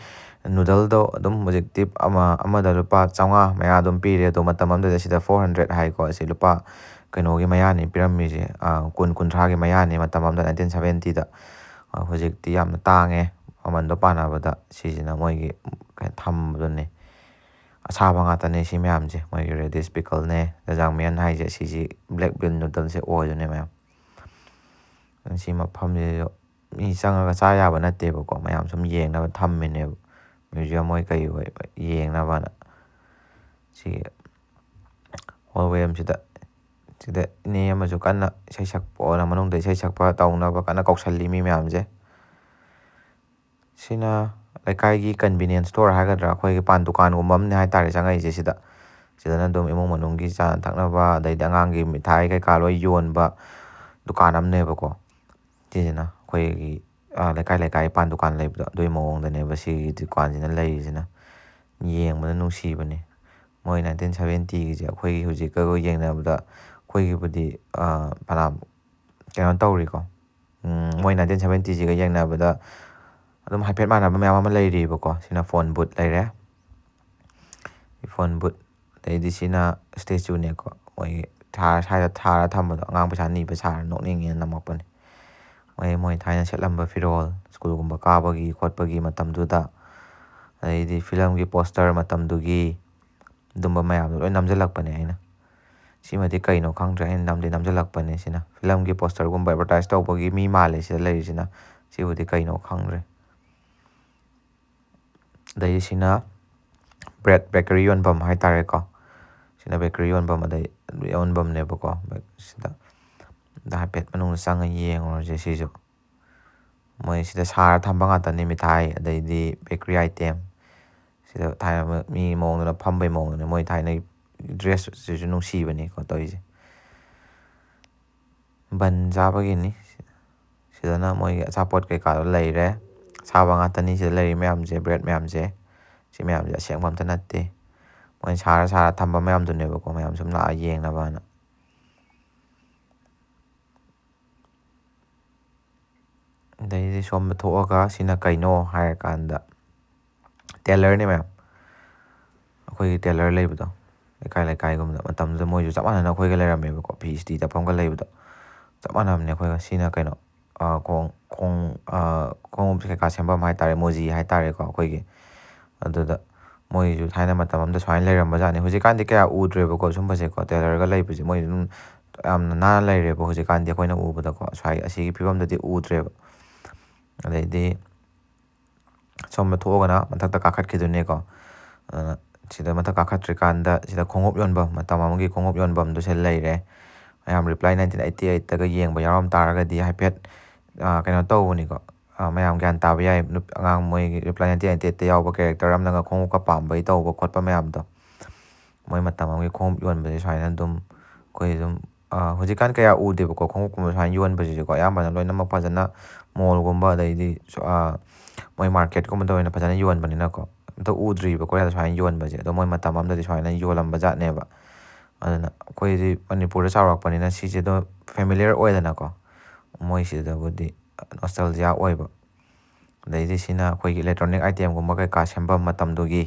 ꯅꯨꯗꯜꯗꯣ ꯑꯗꯨꯝ ꯍꯧꯖꯤꯛꯇꯤ ꯑꯃꯗ ꯂꯨꯄꯥ 500 ꯃꯌꯥ ꯑꯗꯨꯝ ꯄꯤꯔꯦ ꯑꯗꯣ ꯃꯇꯝ ꯑꯃꯗ ꯁꯤꯗ 400 ꯍꯥꯏꯀꯣ ꯑꯁꯤ ꯂꯨꯄꯥ ꯀꯩꯅꯣꯒꯤ ꯃꯌꯥꯅꯤ ꯄꯤꯔꯝꯃꯤꯁꯦ 10-30ꯒꯤ ꯃꯌꯥꯅꯤ ꯃꯇꯝ ꯑꯃꯗ 1970ꯗ ꯍꯧꯖꯤꯛꯇꯤ ꯌꯥꯝꯅ ꯇꯥꯡꯉꯦ ꯃꯃꯟꯗꯣ ꯄꯥꯟꯅꯕꯗ ꯁꯤꯁꯤꯅ ꯃꯣꯏꯒꯤ ꯊꯝꯕꯗꯨꯅꯤ ꯑꯁꯥꯕ ꯉꯥꯛꯇꯅꯦ ꯁꯤ ꯃꯌꯥꯝꯁꯦ ꯃꯣꯏꯒꯤ ꯔꯦꯗꯤꯁ ꯄꯤꯀꯜꯅꯦ ꯖꯖꯥꯡꯃꯤꯌꯟ ꯍꯥꯏꯁꯦ ꯁꯤꯁꯤ ꯕ꯭ꯂꯦꯛ ꯕꯤꯟ ꯅꯨꯗꯜꯁꯦ ꯑꯣꯏꯗꯣꯏꯅꯦ ꯃꯌꯥꯝ ꯁꯤ ꯃꯐꯝꯁꯤꯁꯨ ꯃꯤ ꯆꯪꯉꯒ ꯆꯥ ꯌꯥꯕ ꯅꯠꯇꯦꯕꯀꯣ ꯃꯌꯥꯝ ꯁꯨꯝ ꯌꯦꯡꯅꯕ ꯊꯝꯃꯤꯅꯦꯕ ꯃ꯭ꯌꯨꯖꯤꯌꯝ ꯍꯣꯏ ꯀꯩ ꯍꯣꯏ ꯌꯦꯡꯅꯕꯅ ꯁꯤ ꯍꯣꯜꯋꯦ ꯑꯃꯁꯤꯗ ꯁꯤꯗ ꯏꯅꯦ ꯑꯃꯁꯨ ꯀꯟꯅ ꯏꯁꯩ ꯁꯛꯄ ꯑꯣꯏꯅ ꯃꯅꯨꯡꯗ ꯏꯁꯩ ꯁꯛꯄ ꯇꯧꯅꯕ ꯀꯟꯅ ꯀꯧꯁꯜꯂꯤ ꯃꯤ ꯃꯌꯥꯝꯁꯦ ꯁꯤꯅ ꯂꯩꯀꯥꯏꯒꯤ ꯀꯟꯚꯤꯅꯤꯌꯦꯟꯁ ꯁ꯭ꯇꯣꯔ ꯍꯥꯏꯒꯗ꯭ꯔꯥ ꯑꯩꯈꯣꯏꯒꯤ ꯄꯥꯟ ꯗꯨꯀꯥꯟꯒꯨꯝꯕ ꯑꯃꯅꯦ ꯍꯥꯏꯇꯥꯔꯦ ꯆꯪꯉꯛꯏꯁꯦ ꯁꯤꯗꯅ ꯑꯗꯨꯝ ꯏꯃꯨꯡ ꯃꯅꯨꯡꯒꯤ ꯆꯥꯅ ꯊꯛꯅꯕ ꯑꯗꯩꯗꯤ ꯑꯉꯥꯡꯒꯤ ꯃꯤꯊꯥꯏ ꯀꯩꯀꯥ ꯂꯣꯏ ꯌꯣꯟꯕ ꯗꯨꯀꯥꯟ ꯑꯃꯅꯦꯕꯀꯣ ꯁꯤꯁꯤꯅ ꯑꯩꯈꯣꯏꯒꯤ ꯂꯩꯀꯥꯏ ꯄꯥꯟ ꯗꯨꯀꯥꯟ ꯂꯩꯕꯗꯣ ꯑꯗꯨꯒꯤ ꯃꯑꯣꯡꯗꯅꯦꯕ ꯁꯤꯒꯤ ꯗꯨꯀꯥꯟꯁꯤꯅ ꯂꯩꯔꯤꯁꯤꯅ ꯌꯦꯡꯕꯗ ꯅꯨꯡꯁꯤꯕꯅꯦ ꯃꯣꯏ 1970ꯒꯤꯁꯦ ꯑꯩꯈꯣꯏꯒꯤ ꯍꯧꯖꯤꯛꯀ ꯌꯦꯡꯅꯕꯗ ꯑꯩꯈꯣꯏꯒꯤꯕꯨꯗꯤ ꯐꯅꯌꯥꯝ ꯀꯩꯅꯣ ꯇꯧꯔꯤꯀꯣ ꯃꯣꯏ 1970ꯁꯤꯒ ꯌꯦꯡꯅꯕꯗ ꯑꯗꯨꯝ ꯍꯥꯏꯐꯦꯠ ꯃꯥꯟꯅꯕ ꯃꯌꯥꯝ ꯑꯃ ꯂꯩꯔꯤꯕꯀꯣ ꯁꯤꯅ ꯐꯣꯟ ꯕꯨꯠ ꯂꯩꯔꯦ ꯐꯣꯟ ꯕꯨꯠ ꯑꯗꯩꯗꯤ ꯁꯤꯅ ꯁ꯭ꯇꯦꯆꯨꯅꯦꯀꯣ ꯃꯣꯏꯒꯤ ꯁ꯭ꯋꯥꯏꯗ ꯊꯥꯔ ꯊꯝꯕꯗꯣ ꯑꯉꯥꯡ ꯄꯩꯁꯥ ꯅꯤꯕ ꯁꯥꯔ ꯅꯣꯛꯅꯤꯡꯉꯦꯅ ꯅꯝꯃꯛꯄꯅꯦ ꯃꯣꯏ ꯊꯥꯏꯅ ꯁꯦꯠꯂꯝꯕ ꯐꯤꯔꯣꯜ ꯁ꯭ꯀꯨꯜꯒꯨꯝꯕ ꯀꯥꯕꯒꯤ ꯈꯣꯠꯄꯒꯤ ꯃꯇꯝꯗꯨꯗ ꯑꯗꯩꯗꯤ ꯐꯤꯂꯝꯒꯤ ꯄꯣꯁꯇꯔ ꯃꯇꯝꯗꯨꯒꯤ ꯑꯗꯨꯝꯕ ꯃꯌꯥꯝꯗꯣ ꯂꯣꯏ ꯅꯝꯁꯤꯜꯂꯛꯄꯅꯦ ꯑꯩꯅ ꯁꯤꯃꯗꯤ ꯀꯩꯅꯣ ꯈꯪꯗ꯭ꯔꯦ ꯑꯩꯅ ꯅꯝꯁꯤꯜꯂꯛꯄꯅꯦ ꯁꯤꯅ ꯐꯤꯂꯝꯒꯤ ꯄꯣꯁꯇꯔꯒꯨꯝꯕ ꯑꯦꯗꯚꯔꯇꯥꯏꯁ ꯇꯧꯕꯒꯤ ꯃꯤ ꯃꯥꯜꯂꯦ ꯁꯤꯗ ꯂꯩꯔꯤꯁꯤꯅ ꯁꯤꯕꯨꯗꯤ ꯀꯩꯅꯣ ꯈꯪꯗ꯭ꯔꯦ ꯑꯗꯩ ꯁꯤꯅ ꯕꯦꯀꯔꯤ ꯌꯣꯟꯐꯝ ꯍꯥꯏꯇꯥꯔꯦꯀꯣ ꯁꯤꯅ ꯕꯦꯀꯔꯤ ꯌꯣꯟꯐꯝ ꯑꯗꯩ ꯌꯣꯟꯐꯝꯅꯦꯕꯀꯣ ꯁꯤꯗ ꯍꯥꯏꯐꯦꯠ ꯃꯅꯨꯡꯗ ꯆꯪꯉ ꯌꯦꯡꯉꯨꯔꯁꯦ ꯁꯤꯁꯨ ꯃꯣꯏ ꯁꯤꯗ ꯁꯥꯔ ꯊꯝꯕ ꯉꯥꯛꯇꯅꯤ ꯃꯤꯊꯥꯏ ꯑꯗꯩꯗꯤ ꯕꯦꯀꯔꯤ ꯑꯥꯏꯇꯦꯝ ꯁꯤꯗ ꯊꯥꯏꯅ ꯃꯤ ꯃꯑꯣꯡꯗꯨꯅ ꯐꯝꯕꯩ ꯃꯑꯣꯡꯗꯨꯅꯦ ꯃꯣꯏ ꯊꯥꯏꯅꯒꯤ ꯗ꯭ꯔꯦꯁꯁꯤꯁꯨ ꯅꯨꯡꯁꯤꯕꯅꯤꯀꯣ ꯇꯧꯔꯤꯁꯦ ꯕꯟ ꯆꯥꯕꯒꯤꯅꯤ ꯁꯤꯗꯅ ꯃꯣꯏꯒꯤ ꯑꯆꯥꯄꯣꯠ ꯀꯩꯀꯥꯗꯣ ꯂꯩꯔꯦ ꯁꯥꯕ ꯉꯥꯛꯇꯅꯤ ꯁꯤꯗ ꯂꯩꯔꯤ ꯃꯌꯥꯝꯁꯦ ꯕ꯭ꯔꯦꯗ ꯃꯌꯥꯝꯁꯦ ꯁꯤ ꯃꯌꯥꯝꯁꯦ ꯑꯁꯦꯡꯕ ꯑꯝꯇ ꯅꯠꯇꯦ ꯃꯣꯏ ꯁꯥꯔ ꯊꯝꯕ ꯃꯌꯥꯝꯗꯨꯅꯦꯕꯀꯣ ꯃꯌꯥꯝ ꯁꯨꯝ ꯂꯥꯛꯑ ꯌꯦꯡꯅꯕꯅ ꯑꯗꯩꯗꯤ ꯁꯣꯝꯗ ꯊꯣꯛꯑꯒ ꯁꯤꯅ ꯀꯩꯅꯣ ꯍꯥꯏꯔꯀꯥꯟꯗ ꯇꯦꯂꯔꯅꯤ ꯃꯌꯥꯝ ꯑꯩꯈꯣꯏꯒꯤ ꯇꯦꯂꯔ ꯂꯩꯕꯗꯣ ꯂꯩꯀꯥꯏꯒꯨꯝꯕꯗ ꯃꯇꯝꯗꯨꯗ ꯃꯣꯏꯁꯨ ꯆꯞ ꯃꯥꯟꯅꯅ ꯑꯩꯈꯣꯏꯒ ꯂꯩꯔꯝꯃꯦꯕꯀꯣ ꯐꯤ ꯏꯁꯇꯤ ꯇꯛꯐꯝꯒ ꯂꯩꯕꯗꯣ ꯆꯞ ꯃꯥꯟꯅꯕꯅꯦ ꯑꯩꯈꯣꯏꯒ ꯁꯤꯅ ꯀꯩꯅꯣ ꯈꯣꯡꯎꯞ ꯀꯩꯀꯥ ꯁꯦꯝꯐꯝ ꯍꯥꯏꯇꯥꯔꯦ ꯃꯣꯖꯤ ꯍꯥꯏꯇꯥꯔꯦꯀꯣ ꯑꯩꯈꯣꯏꯒꯤ ꯑꯗꯨꯗ ꯃꯣꯏꯁꯨ ꯊꯥꯏꯅ ꯃꯇꯝ ꯑꯃꯗ ꯁꯨꯃꯥꯏꯅ ꯂꯩꯔꯝꯕꯖꯥꯠꯅꯤ ꯍꯧꯖꯤꯛꯀꯥꯟꯗꯤ ꯀꯌꯥ ꯎꯗ꯭ꯔꯦꯕꯀꯣ ꯁꯨꯝꯕꯁꯦꯀꯣ ꯇꯦꯂꯔꯒ ꯂꯩꯕꯁꯦ ꯃꯣꯏ ꯑꯗꯨꯝ ꯌꯥꯝꯅ ꯅꯥꯟꯅ ꯂꯩꯔꯦꯕ ꯍꯧꯖꯤꯛꯀꯥꯟꯗꯤ ꯑꯩꯈꯣꯏꯅ ꯎꯕꯗꯀꯣ ꯑꯁꯤꯒꯤ ꯐꯤꯕꯝꯗꯗꯤ ꯎꯗ꯭ꯔꯦꯕ ꯑꯗꯩꯗꯤ ꯁꯣꯝꯗ ꯊꯣꯛꯑꯒꯅ ꯃꯊꯛꯇ ꯀꯥꯈꯠꯈꯤꯗꯣꯏꯅꯦꯀꯣ ꯑꯗꯨꯅ ꯁꯤꯗ ꯃꯊꯛ ꯀꯥꯈꯠꯇ꯭ꯔꯤꯀꯥꯟꯗ ꯁꯤꯗ ꯈꯣꯡꯎꯞ ꯌꯣꯟꯐꯝ ꯃꯇꯝ ꯑꯃꯒꯤ ꯈꯣꯡꯎꯞ ꯌꯣꯟꯐꯝꯗꯨ ꯁꯤꯗ ꯂꯩꯔꯦ ꯃꯌꯥꯝ ꯔꯤꯄ꯭ꯂꯥꯏ 1988ꯇꯒ ꯌꯦꯡꯕ ꯌꯥꯎꯔꯝ ꯇꯥꯔꯒꯗꯤ ꯍꯥꯏꯐꯦꯠ ꯀꯩꯅꯣ ꯇꯧꯕꯅꯤꯀꯣ ꯃꯌꯥꯝ ꯒ꯭ꯌꯥꯟ ꯇꯥꯕ ꯌꯥꯏ ꯑꯉꯥꯡ ꯃꯣꯏꯒꯤ ꯔꯤꯄ꯭ꯂꯥꯏ 1988ꯇ ꯌꯥꯎꯕ ꯀꯦꯔꯦꯛꯇꯔ ꯑꯃꯅꯒ ꯈꯣꯡꯎꯞꯀ ꯄꯥꯝꯕꯩ ꯇꯧꯕ ꯈꯣꯠꯄ ꯃꯌꯥꯝꯗꯣ ꯃꯣꯏ ꯃꯇꯝ ꯑꯃꯒꯤ ꯈꯣꯡꯎꯞ ꯌꯣꯟꯕꯁꯦ ꯁꯨꯃꯥꯏꯅ ꯑꯗꯨꯝ ꯑꯩꯈꯣꯏ ꯑꯗꯨꯝ ꯍꯧꯖꯤꯛꯀꯥꯟ ꯀꯌꯥ ꯎꯗꯦꯕꯀꯣ ꯈꯣꯡꯎꯞꯀꯨꯝꯕ ꯁꯨꯃꯥꯏꯅ ꯌꯣꯟꯕꯁꯤꯁꯨꯀꯣ ꯑꯌꯥꯝꯕꯅ ꯂꯣꯏꯅꯃꯛ ꯐꯖꯅ ꯃꯣꯜꯒꯨꯝꯕ ꯑꯗꯩꯗꯤ ꯃꯣꯏ ꯃꯥꯔꯀꯦꯠꯀꯨꯝꯕꯗ ꯑꯣꯏꯅ ꯐꯖꯅ ꯌꯣꯟꯕꯅꯤꯅꯀꯣ ꯑꯝꯇ ꯎꯗ꯭ꯔꯤꯕ ꯀꯣꯔꯤꯌꯥꯗ ꯁꯨꯃꯥꯏꯅ ꯌꯣꯟꯕꯁꯦ ꯑꯗꯣ ꯃꯣꯏ ꯃꯇꯝ ꯑꯃꯗꯗꯤ ꯁꯨꯃꯥꯏꯅ ꯌꯣꯜꯂꯝꯕ ꯖꯥꯠꯅꯦꯕ ꯑꯗꯨꯅ ꯑꯩꯈꯣꯏꯗꯤ ꯃꯅꯤꯄꯨꯔꯗ ꯆꯥꯎꯔꯛꯄꯅꯤꯅ ꯁꯤꯁꯦ ꯑꯗꯨꯝ ꯐꯦꯃꯤꯂꯤꯌꯔ ꯑꯣꯏꯗꯅꯀꯣ ꯃꯣꯏꯁꯤꯗꯕꯨꯗꯤ ꯅꯣꯁꯇꯦꯜꯖꯤꯌꯥ ꯑꯣꯏꯕ ꯑꯗꯩꯗꯤ ꯁꯤꯅ ꯑꯩꯈꯣꯏꯒꯤ ꯏꯂꯦꯛꯇ꯭ꯔꯣꯅꯤꯛ ꯑꯥꯏꯇꯦꯝꯒꯨꯝꯕ ꯀꯩꯀꯥ ꯁꯦꯝꯐꯝ ꯃꯇꯝꯗꯨꯒꯤ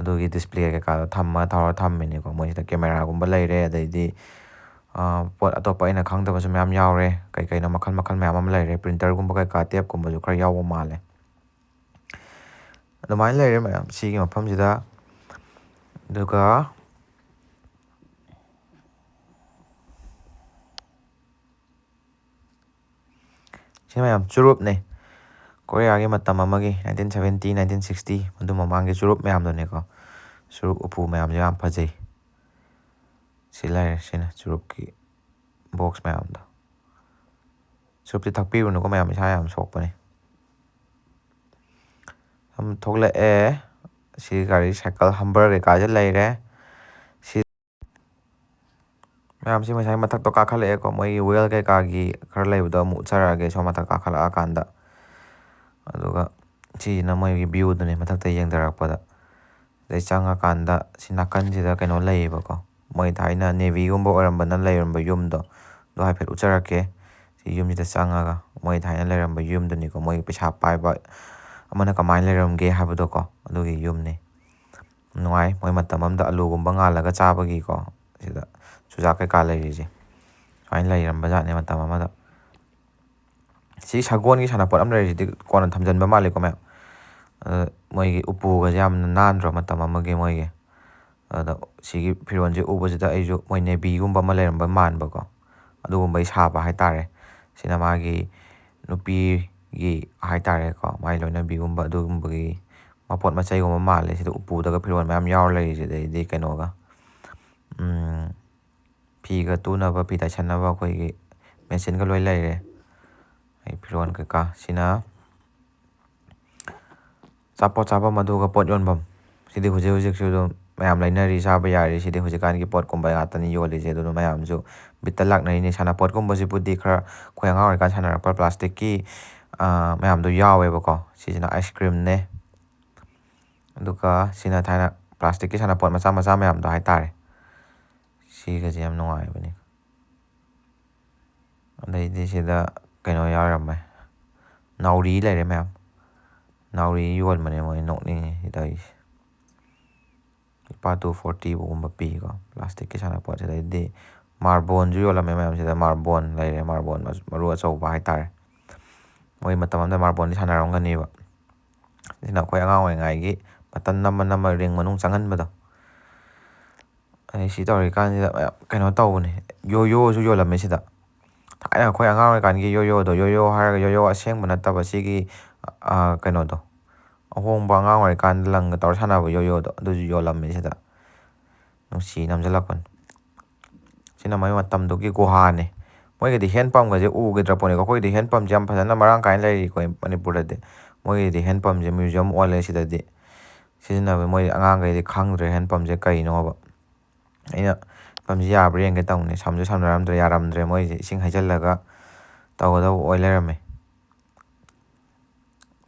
ꯑꯗꯨꯒꯤ ꯗꯤꯁꯄ꯭ꯂꯦ ꯀꯩꯀꯥꯗꯣ ꯇꯧꯔ ꯊꯝꯃꯤꯅꯦꯀꯣ ꯃꯣꯏꯁꯤꯗ ꯀꯦꯃꯦꯔꯥꯒꯨꯝꯕ ꯂꯩꯔꯦ ꯑꯗꯩꯗꯤ ꯄꯣꯠ ꯑꯇꯣꯞꯄ ꯑꯩꯅ ꯈꯪꯗꯕꯁꯨ ꯃꯌꯥꯝ ꯌꯥꯎꯔꯦ ꯀꯩꯅꯣ ꯃꯈꯜ ꯃꯌꯥꯝ ꯑꯃ ꯂꯩꯔꯦ ꯄ꯭ꯔꯤꯟꯇꯔꯒꯨꯝꯕ ꯀꯩꯀꯥ ꯇꯦꯞꯀꯨꯝꯕꯁꯨ ꯈꯔ ꯌꯥꯎꯕ ꯃꯥꯜꯂꯦ ꯑꯗꯨꯃꯥꯏꯅ ꯂꯩꯔꯦ ꯃꯌꯥꯝ ꯁꯤꯒꯤ ꯃꯐꯝꯁꯤꯗ ꯑꯗꯨꯒ ꯁꯤ ꯃꯌꯥꯝ ꯆꯨꯔꯨꯞꯅꯦ ꯀꯣꯔꯤꯌꯥꯒꯤ ꯃꯇꯝ ꯑꯃꯒꯤ 1970 1960 ꯑꯗꯨ ꯃꯃꯥꯡꯒꯤ ꯆꯨꯔꯨꯞ ꯃꯌꯥꯝꯗꯨꯅꯦꯀꯣ ꯆꯨꯔꯨꯞ ꯎꯄꯨ ꯃꯌꯥꯝꯁꯦ ꯌꯥꯝ ꯐꯖꯩ ꯁꯤ ꯂꯩꯔꯦ ꯁꯤꯅ ꯆꯨꯔꯨꯞꯀꯤ ꯕꯣꯛꯁ ꯃꯌꯥꯝꯗꯣ ꯆꯨꯔꯨꯞꯇꯤ ꯊꯛꯄꯤꯔꯨꯅꯨꯀꯣ ꯃꯌꯥꯝ ꯏꯁꯥ ꯌꯥꯝ ꯁꯣꯛꯄꯅꯦ ꯊꯣꯛꯂꯛꯑꯦ ꯁꯤ ꯒꯥꯔꯤ ꯁꯥꯏꯀꯜ ꯍꯝꯕꯔ ꯀꯩꯀꯥꯁꯦ ꯂꯩꯔꯦ ꯁꯤ ꯃꯌꯥꯝꯁꯤ ꯉꯁꯥꯏ ꯃꯊꯛꯇꯣ ꯀꯥꯈꯠꯂꯛꯑꯦꯀꯣ ꯃꯣꯏꯒꯤ ꯋꯦꯜ ꯀꯩꯀꯥꯒꯤ ꯈꯔ ꯂꯩꯕꯗꯣ ꯑꯃꯨꯛ ꯎꯠꯆꯔꯛꯑꯒꯦ ꯁꯣꯝ ꯃꯊꯛ ꯀꯥꯈꯠꯂꯛꯑꯀꯥꯟꯗ ꯑꯗꯨꯒ ꯁꯤꯁꯤꯅ ꯃꯣꯏꯒꯤ ꯚ꯭ꯌꯨꯗꯨꯅꯦ ꯃꯊꯛꯇ ꯌꯦꯡꯊꯔꯛꯄꯗ ꯑꯗꯩ ꯆꯪꯉꯀꯥꯟꯗ ꯁꯤ ꯅꯥꯀꯟꯁꯤꯗ ꯀꯩꯅꯣ ꯂꯩꯌꯦꯕꯀꯣ ꯃꯣꯏ ꯊꯥꯏꯅ ꯅꯦꯚꯤꯒꯨꯝꯕ ꯑꯣꯏꯔꯝꯕꯅ ꯂꯩꯔꯝꯕ ꯌꯨꯝꯗꯣ ꯑꯗꯣ ꯍꯥꯏꯐꯦꯠ ꯎꯠꯆꯔꯛꯀꯦ ꯁꯤ ꯌꯨꯝꯁꯤꯗ ꯆꯪꯉꯒ ꯃꯣꯏ ꯊꯥꯏꯅ ꯂꯩꯔꯝꯕ ꯌꯨꯝꯗꯨꯅꯤꯀꯣ ꯃꯣꯏ ꯄꯩꯁꯥ ꯄꯥꯏꯕ ꯑꯃꯅ ꯀꯃꯥꯏꯅ ꯂꯩꯔꯝꯒꯦ ꯍꯥꯏꯕꯗꯣꯀꯣ ꯑꯗꯨꯒꯤ ꯌꯨꯝꯅꯤ ꯅꯨꯡꯉꯥꯏ ꯃꯣꯏ ꯃꯇꯝ ꯑꯃꯗ ꯑꯂꯨꯒꯨꯝꯕ ꯉꯥꯜꯂꯒ ꯆꯥꯕꯒꯤꯀꯣ ꯁꯤꯗ ꯆꯨꯖꯥꯛ ꯀꯩꯀꯥ ꯂꯩꯔꯤꯁꯦ ꯁꯨꯃꯥꯏꯅ ꯂꯩꯔꯝꯕ ꯖꯥꯠꯅꯦ ꯃꯇꯝ ꯑꯃꯗ ꯁꯤ ꯁꯒꯣꯜꯒꯤ ꯁꯥꯟꯅꯄꯣꯠ ꯑꯃ ꯂꯩꯔꯤꯁꯤꯗꯤ ꯀꯣꯟꯅ ꯊꯝꯖꯤꯟꯕ ꯃꯥꯜꯂꯤꯀꯣ ꯃꯌꯥꯝ ꯃꯣꯏꯒꯤ ꯎꯄꯨꯒꯁꯦ ꯌꯥꯝꯅ ꯅꯥꯟꯗ꯭ꯔꯣ ꯃꯇꯝ ꯑꯃꯒꯤ ꯃꯣꯏꯒꯤ ꯑꯗ ꯁꯤꯒꯤ ꯐꯤꯔꯣꯜꯁꯦ ꯎꯕꯁꯤꯗ ꯑꯩꯁꯨ ꯃꯣꯏ ꯅꯦꯕꯤꯒꯨꯝꯕ ꯑꯃ ꯂꯩꯔꯝꯕ ꯃꯥꯟꯕꯀꯣ ꯑꯗꯨꯒꯨꯝꯕꯩ ꯁꯥꯕ ꯍꯥꯏꯇꯥꯔꯦ ꯁꯤꯅ ꯃꯥꯒꯤ ꯅꯨꯄꯤꯒꯤ ꯍꯥꯏꯇꯥꯔꯦꯀꯣ ꯃꯥꯒꯤ ꯂꯣꯏꯅꯕꯤꯒꯨꯝꯕ ꯑꯗꯨꯒꯨꯝꯕꯒꯤ ꯃꯄꯣꯠ ꯃꯆꯩꯒꯨꯝꯕ ꯃꯥꯜꯂꯦ ꯁꯤꯗ ꯎꯄꯨꯗꯒ ꯐꯤꯔꯣꯜ ꯃꯌꯥꯝ ꯌꯥꯎꯔ ꯂꯩꯔꯤꯁꯦ ꯑꯗꯩꯗꯤ ꯀꯩꯅꯣꯒ ꯐꯤꯒ ꯇꯨꯅꯕ ꯐꯤ ꯇꯥꯏꯁꯟꯅꯕ ꯑꯩꯈꯣꯏꯒꯤ ꯃꯦꯆꯤꯟꯒ ꯂꯣꯏ ꯂꯩꯔꯦ ꯑꯩ ꯐꯤꯔꯣꯟ ꯀꯩꯀꯥ ꯁꯤꯅ ꯑꯆꯥꯄꯣꯠ ꯆꯥꯐꯝ ꯑꯗꯨꯒ ꯄꯣꯠ ꯌꯣꯟꯐꯝ ꯁꯤꯗꯤ ꯍꯧꯖꯤꯛꯁꯨ ꯑꯗꯨꯝ ꯃꯌꯥꯝ ꯂꯩꯅꯔꯤ ꯆꯥꯕ ꯌꯥꯔꯤ ꯁꯤꯗꯤ ꯍꯧꯖꯤꯛꯀꯥꯟꯒꯤ ꯄꯣꯠꯀꯨꯝꯕ ꯉꯥꯛꯇꯅꯤ ꯌꯣꯜꯂꯤꯁꯦ ꯑꯗꯨꯅ ꯃꯌꯥꯝꯁꯨ ꯕꯤꯠꯇ ꯂꯥꯛꯅꯔꯤꯅꯤ ꯁꯥꯟꯅꯄꯣꯠꯀꯨꯝꯕꯁꯤꯕꯨꯗꯤ ꯈꯔ ꯑꯩꯈꯣꯏ ꯑꯉꯥꯡ ꯑꯣꯏꯔꯤꯀꯥꯟꯗ ꯁꯥꯟꯅꯔꯛꯄ ꯄ꯭ꯂꯥꯁꯇꯤꯛꯀꯤ ꯃꯌꯥꯝꯗꯣ ꯌꯥꯎꯋꯦꯕꯀꯣ ꯁꯤꯁꯤꯅ ꯑꯥꯏꯁ ꯀ꯭ꯔꯤꯝꯅꯦ ꯑꯗꯨꯒ ꯁꯤꯅ ꯊꯥꯏꯅ ꯄ꯭ꯂꯥꯁꯇꯤꯛꯀꯤ ꯁꯥꯟꯅꯄꯣꯠ ꯃꯆꯥ ꯃꯆꯥ ꯃꯌꯥꯝꯗꯣ ꯍꯥꯏꯇꯥꯔꯦ ꯁꯤꯒꯁꯦ ꯌꯥꯝ ꯅꯨꯡꯉꯥꯏꯕꯅꯤ ꯑꯗꯩꯗꯤ ꯁꯤꯗ ꯀꯩꯅꯣ ꯌꯥꯎꯔꯝꯃꯦ ꯅꯥꯎꯔꯤ ꯂꯩꯔꯦ ꯃꯌꯥꯝ ꯅꯥꯎꯔꯤ ꯌꯣꯟꯕꯅꯦ ꯃꯣꯏ ꯅꯣꯛꯅꯤꯡꯉꯤ ꯁꯤ ꯇꯧꯔꯤꯁꯦ ꯂꯨꯄꯥ 240ꯒꯨꯝꯕ ꯄꯤꯀꯣ ꯄ꯭ꯂꯥꯁꯇꯤꯛꯀꯤ ꯁꯥꯟꯅꯄꯣꯠ ꯁꯤꯗꯩꯗꯤ ꯃꯥꯔꯕꯣꯟꯁꯨ ꯌꯣꯜꯂꯝꯃꯦ ꯃꯌꯥꯝꯁꯤꯗ ꯃꯥꯔꯕꯣꯟ ꯂꯩꯔꯦ ꯃꯥꯔꯕꯣꯟ ꯃꯔꯨ ꯑꯆꯧꯕ ꯍꯥꯏꯇꯥꯔꯦ ꯃꯣꯏ ꯃꯇꯝ ꯑꯃꯗ ꯃꯥꯔꯕꯣꯟꯗꯤ ꯁꯥꯟꯅꯔꯝꯒꯅꯦꯕ ꯁꯤꯅ ꯑꯩꯈꯣꯏ ꯑꯉꯥꯡ ꯑꯣꯏꯔꯤꯉꯩꯒꯤ ꯕꯇꯟ ꯅꯝꯃ ꯔꯤꯡ ꯃꯅꯨꯡ ꯆꯪꯍꯟꯕꯗꯣ ꯁꯤ ꯇꯧꯔꯤꯀꯥꯟꯁꯤꯗ ꯀꯩꯅꯣ ꯇꯧꯕꯅꯦ ꯌꯣꯌꯣꯁꯨ ꯌꯣꯜꯂꯝꯃꯦ ꯁꯤꯗ ꯊꯥꯏꯅ ꯑꯩꯈꯣꯏ ꯑꯉꯥꯡ ꯑꯣꯏꯔꯤꯀꯥꯟꯒꯤ ꯌꯣꯌꯣ ꯍꯥꯏꯔꯒ ꯌꯣꯌꯣ ꯑꯁꯦꯡꯕ ꯅꯠꯇꯕ ꯁꯤꯒꯤ ꯀꯩꯅꯣꯗꯣ ꯑꯍꯣꯡꯕ ꯑꯉꯥꯡ ꯑꯣꯏꯔꯤꯀꯥꯟꯗ ꯂꯪꯒ ꯇꯧꯔ ꯁꯥꯟꯅꯕ ꯌꯣꯌꯣꯗꯣ ꯑꯗꯨꯁꯨ ꯌꯣꯜꯂꯝꯃꯦ ꯁꯤꯗ ꯅꯨꯡꯁꯤ ꯅꯝꯁꯤꯜꯂꯛꯄꯅꯤ ꯁꯤꯅ ꯃꯣꯏ ꯃꯇꯝꯗꯨꯒꯤ ꯒꯨꯍꯥꯅꯦ ꯃꯣꯏꯒꯤꯗꯤ ꯍꯦꯟ ꯄꯝꯒꯁꯦ ꯎꯈꯤꯗ꯭ꯔ ꯄꯣꯠꯅꯤꯀꯣ ꯑꯩꯈꯣꯏꯒꯤꯗꯤ ꯍꯦꯟ ꯄꯝꯁꯦ ꯌꯥꯝ ꯐꯖꯅ ꯃꯔꯥꯡ ꯀꯥꯏꯅ ꯂꯩꯔꯤ ꯑꯩꯈꯣꯏ ꯃꯅꯤꯄꯨꯔꯗꯗꯤ ꯃꯣꯏꯒꯤꯗꯤ ꯍꯦꯟ ꯄꯝꯁꯦ ꯃ꯭ꯌꯨꯖꯤꯌꯝ ꯑꯣꯜꯂꯦ ꯁꯤꯗꯗꯤ ꯁꯤꯖꯤꯟꯅꯕ ꯃꯣꯏ ꯑꯉꯥꯡꯈꯩꯗꯤ ꯈꯪꯗ꯭ꯔꯦ ꯍꯦꯟ ꯄꯝꯁꯦ ꯀꯩꯅꯣꯕ ꯑꯩꯅ ꯄꯝꯁꯦ ꯌꯥꯕ꯭ꯔꯥ ꯌꯦꯡꯒꯦ ꯇꯧꯅꯤ ꯁꯝꯁꯨ ꯁꯝꯅꯔꯝꯗ꯭ꯔꯦ ꯌꯥꯔꯝꯗ꯭ꯔꯦ ꯃꯣꯏꯁꯦ ꯏꯁꯤꯡ ꯍꯩꯖꯤꯜꯂꯒ ꯇꯧꯒꯗꯧꯕ ꯑꯣꯏ ꯂꯩꯔꯝꯃꯦ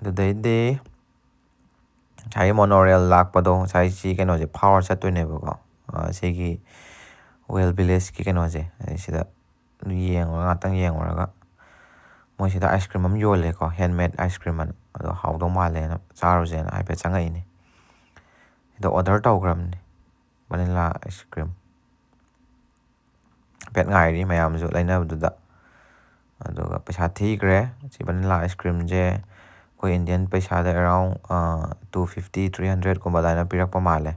ꯑꯗꯨꯗꯩꯗꯤ ꯉꯁꯥꯏꯒꯤ ꯃꯣꯅꯣꯔꯦꯜ ꯂꯥꯛꯄꯗꯣ ꯉꯁꯥꯏ ꯁꯤ ꯀꯩꯅꯣꯁꯦ ꯐꯥꯎꯔ ꯆꯠꯇꯣꯏꯅꯦꯕꯀꯣ ꯁꯤꯒꯤ ꯋꯦꯜ ꯚꯤꯂꯦꯖꯀꯤ ꯀꯩꯅꯣꯁꯦ ꯁꯤꯗ ꯉꯥꯛꯇꯪ ꯌꯦꯡꯉꯨꯔꯒ ꯃꯣꯏꯁꯤꯗ ꯑꯥꯏꯁ ꯀ꯭ꯔꯤꯝ ꯑꯃ ꯌꯣꯜꯂꯦꯀꯣ ꯍꯦꯟꯃꯦꯗ ꯑꯥꯏꯁ ꯀ꯭ꯔꯤꯝ ꯑꯅ ꯑꯗꯣ ꯍꯥꯎꯗꯧ ꯃꯥꯜꯂꯦꯅ ꯆꯥꯔꯨꯁꯦꯅ ꯍꯥꯏꯐꯦꯠ ꯆꯪꯉꯛꯏꯅꯦ ꯁꯤꯗ ꯑꯣꯔꯗꯔ ꯇꯧꯈ꯭ꯔꯕꯅꯤ ꯚꯅꯤꯂꯥ ꯑꯥꯏꯁ ꯀ꯭ꯔꯤꯝ ꯍꯥꯏꯐꯦꯠ ꯉꯥꯏꯔꯤ ꯃꯌꯥꯝꯁꯨ ꯂꯩꯅꯕꯗꯨꯗ ꯑꯗꯨꯒ ꯄꯩꯁꯥ ꯊꯤꯈ꯭ꯔꯦ ꯁꯤ ꯚꯅꯤꯂꯥ ꯑꯥꯏꯁ ꯀ꯭ꯔꯤꯝꯁꯦ ꯑꯩꯈꯣꯏ ꯏꯟꯗꯤꯌꯟ ꯄꯩꯁꯥꯗ ꯑꯦꯔꯥꯎꯟ 250-300ꯒꯨꯝꯕ ꯑꯗꯨꯃꯥꯏꯅ ꯄꯤꯔꯛꯄ ꯃꯥꯜꯂꯦ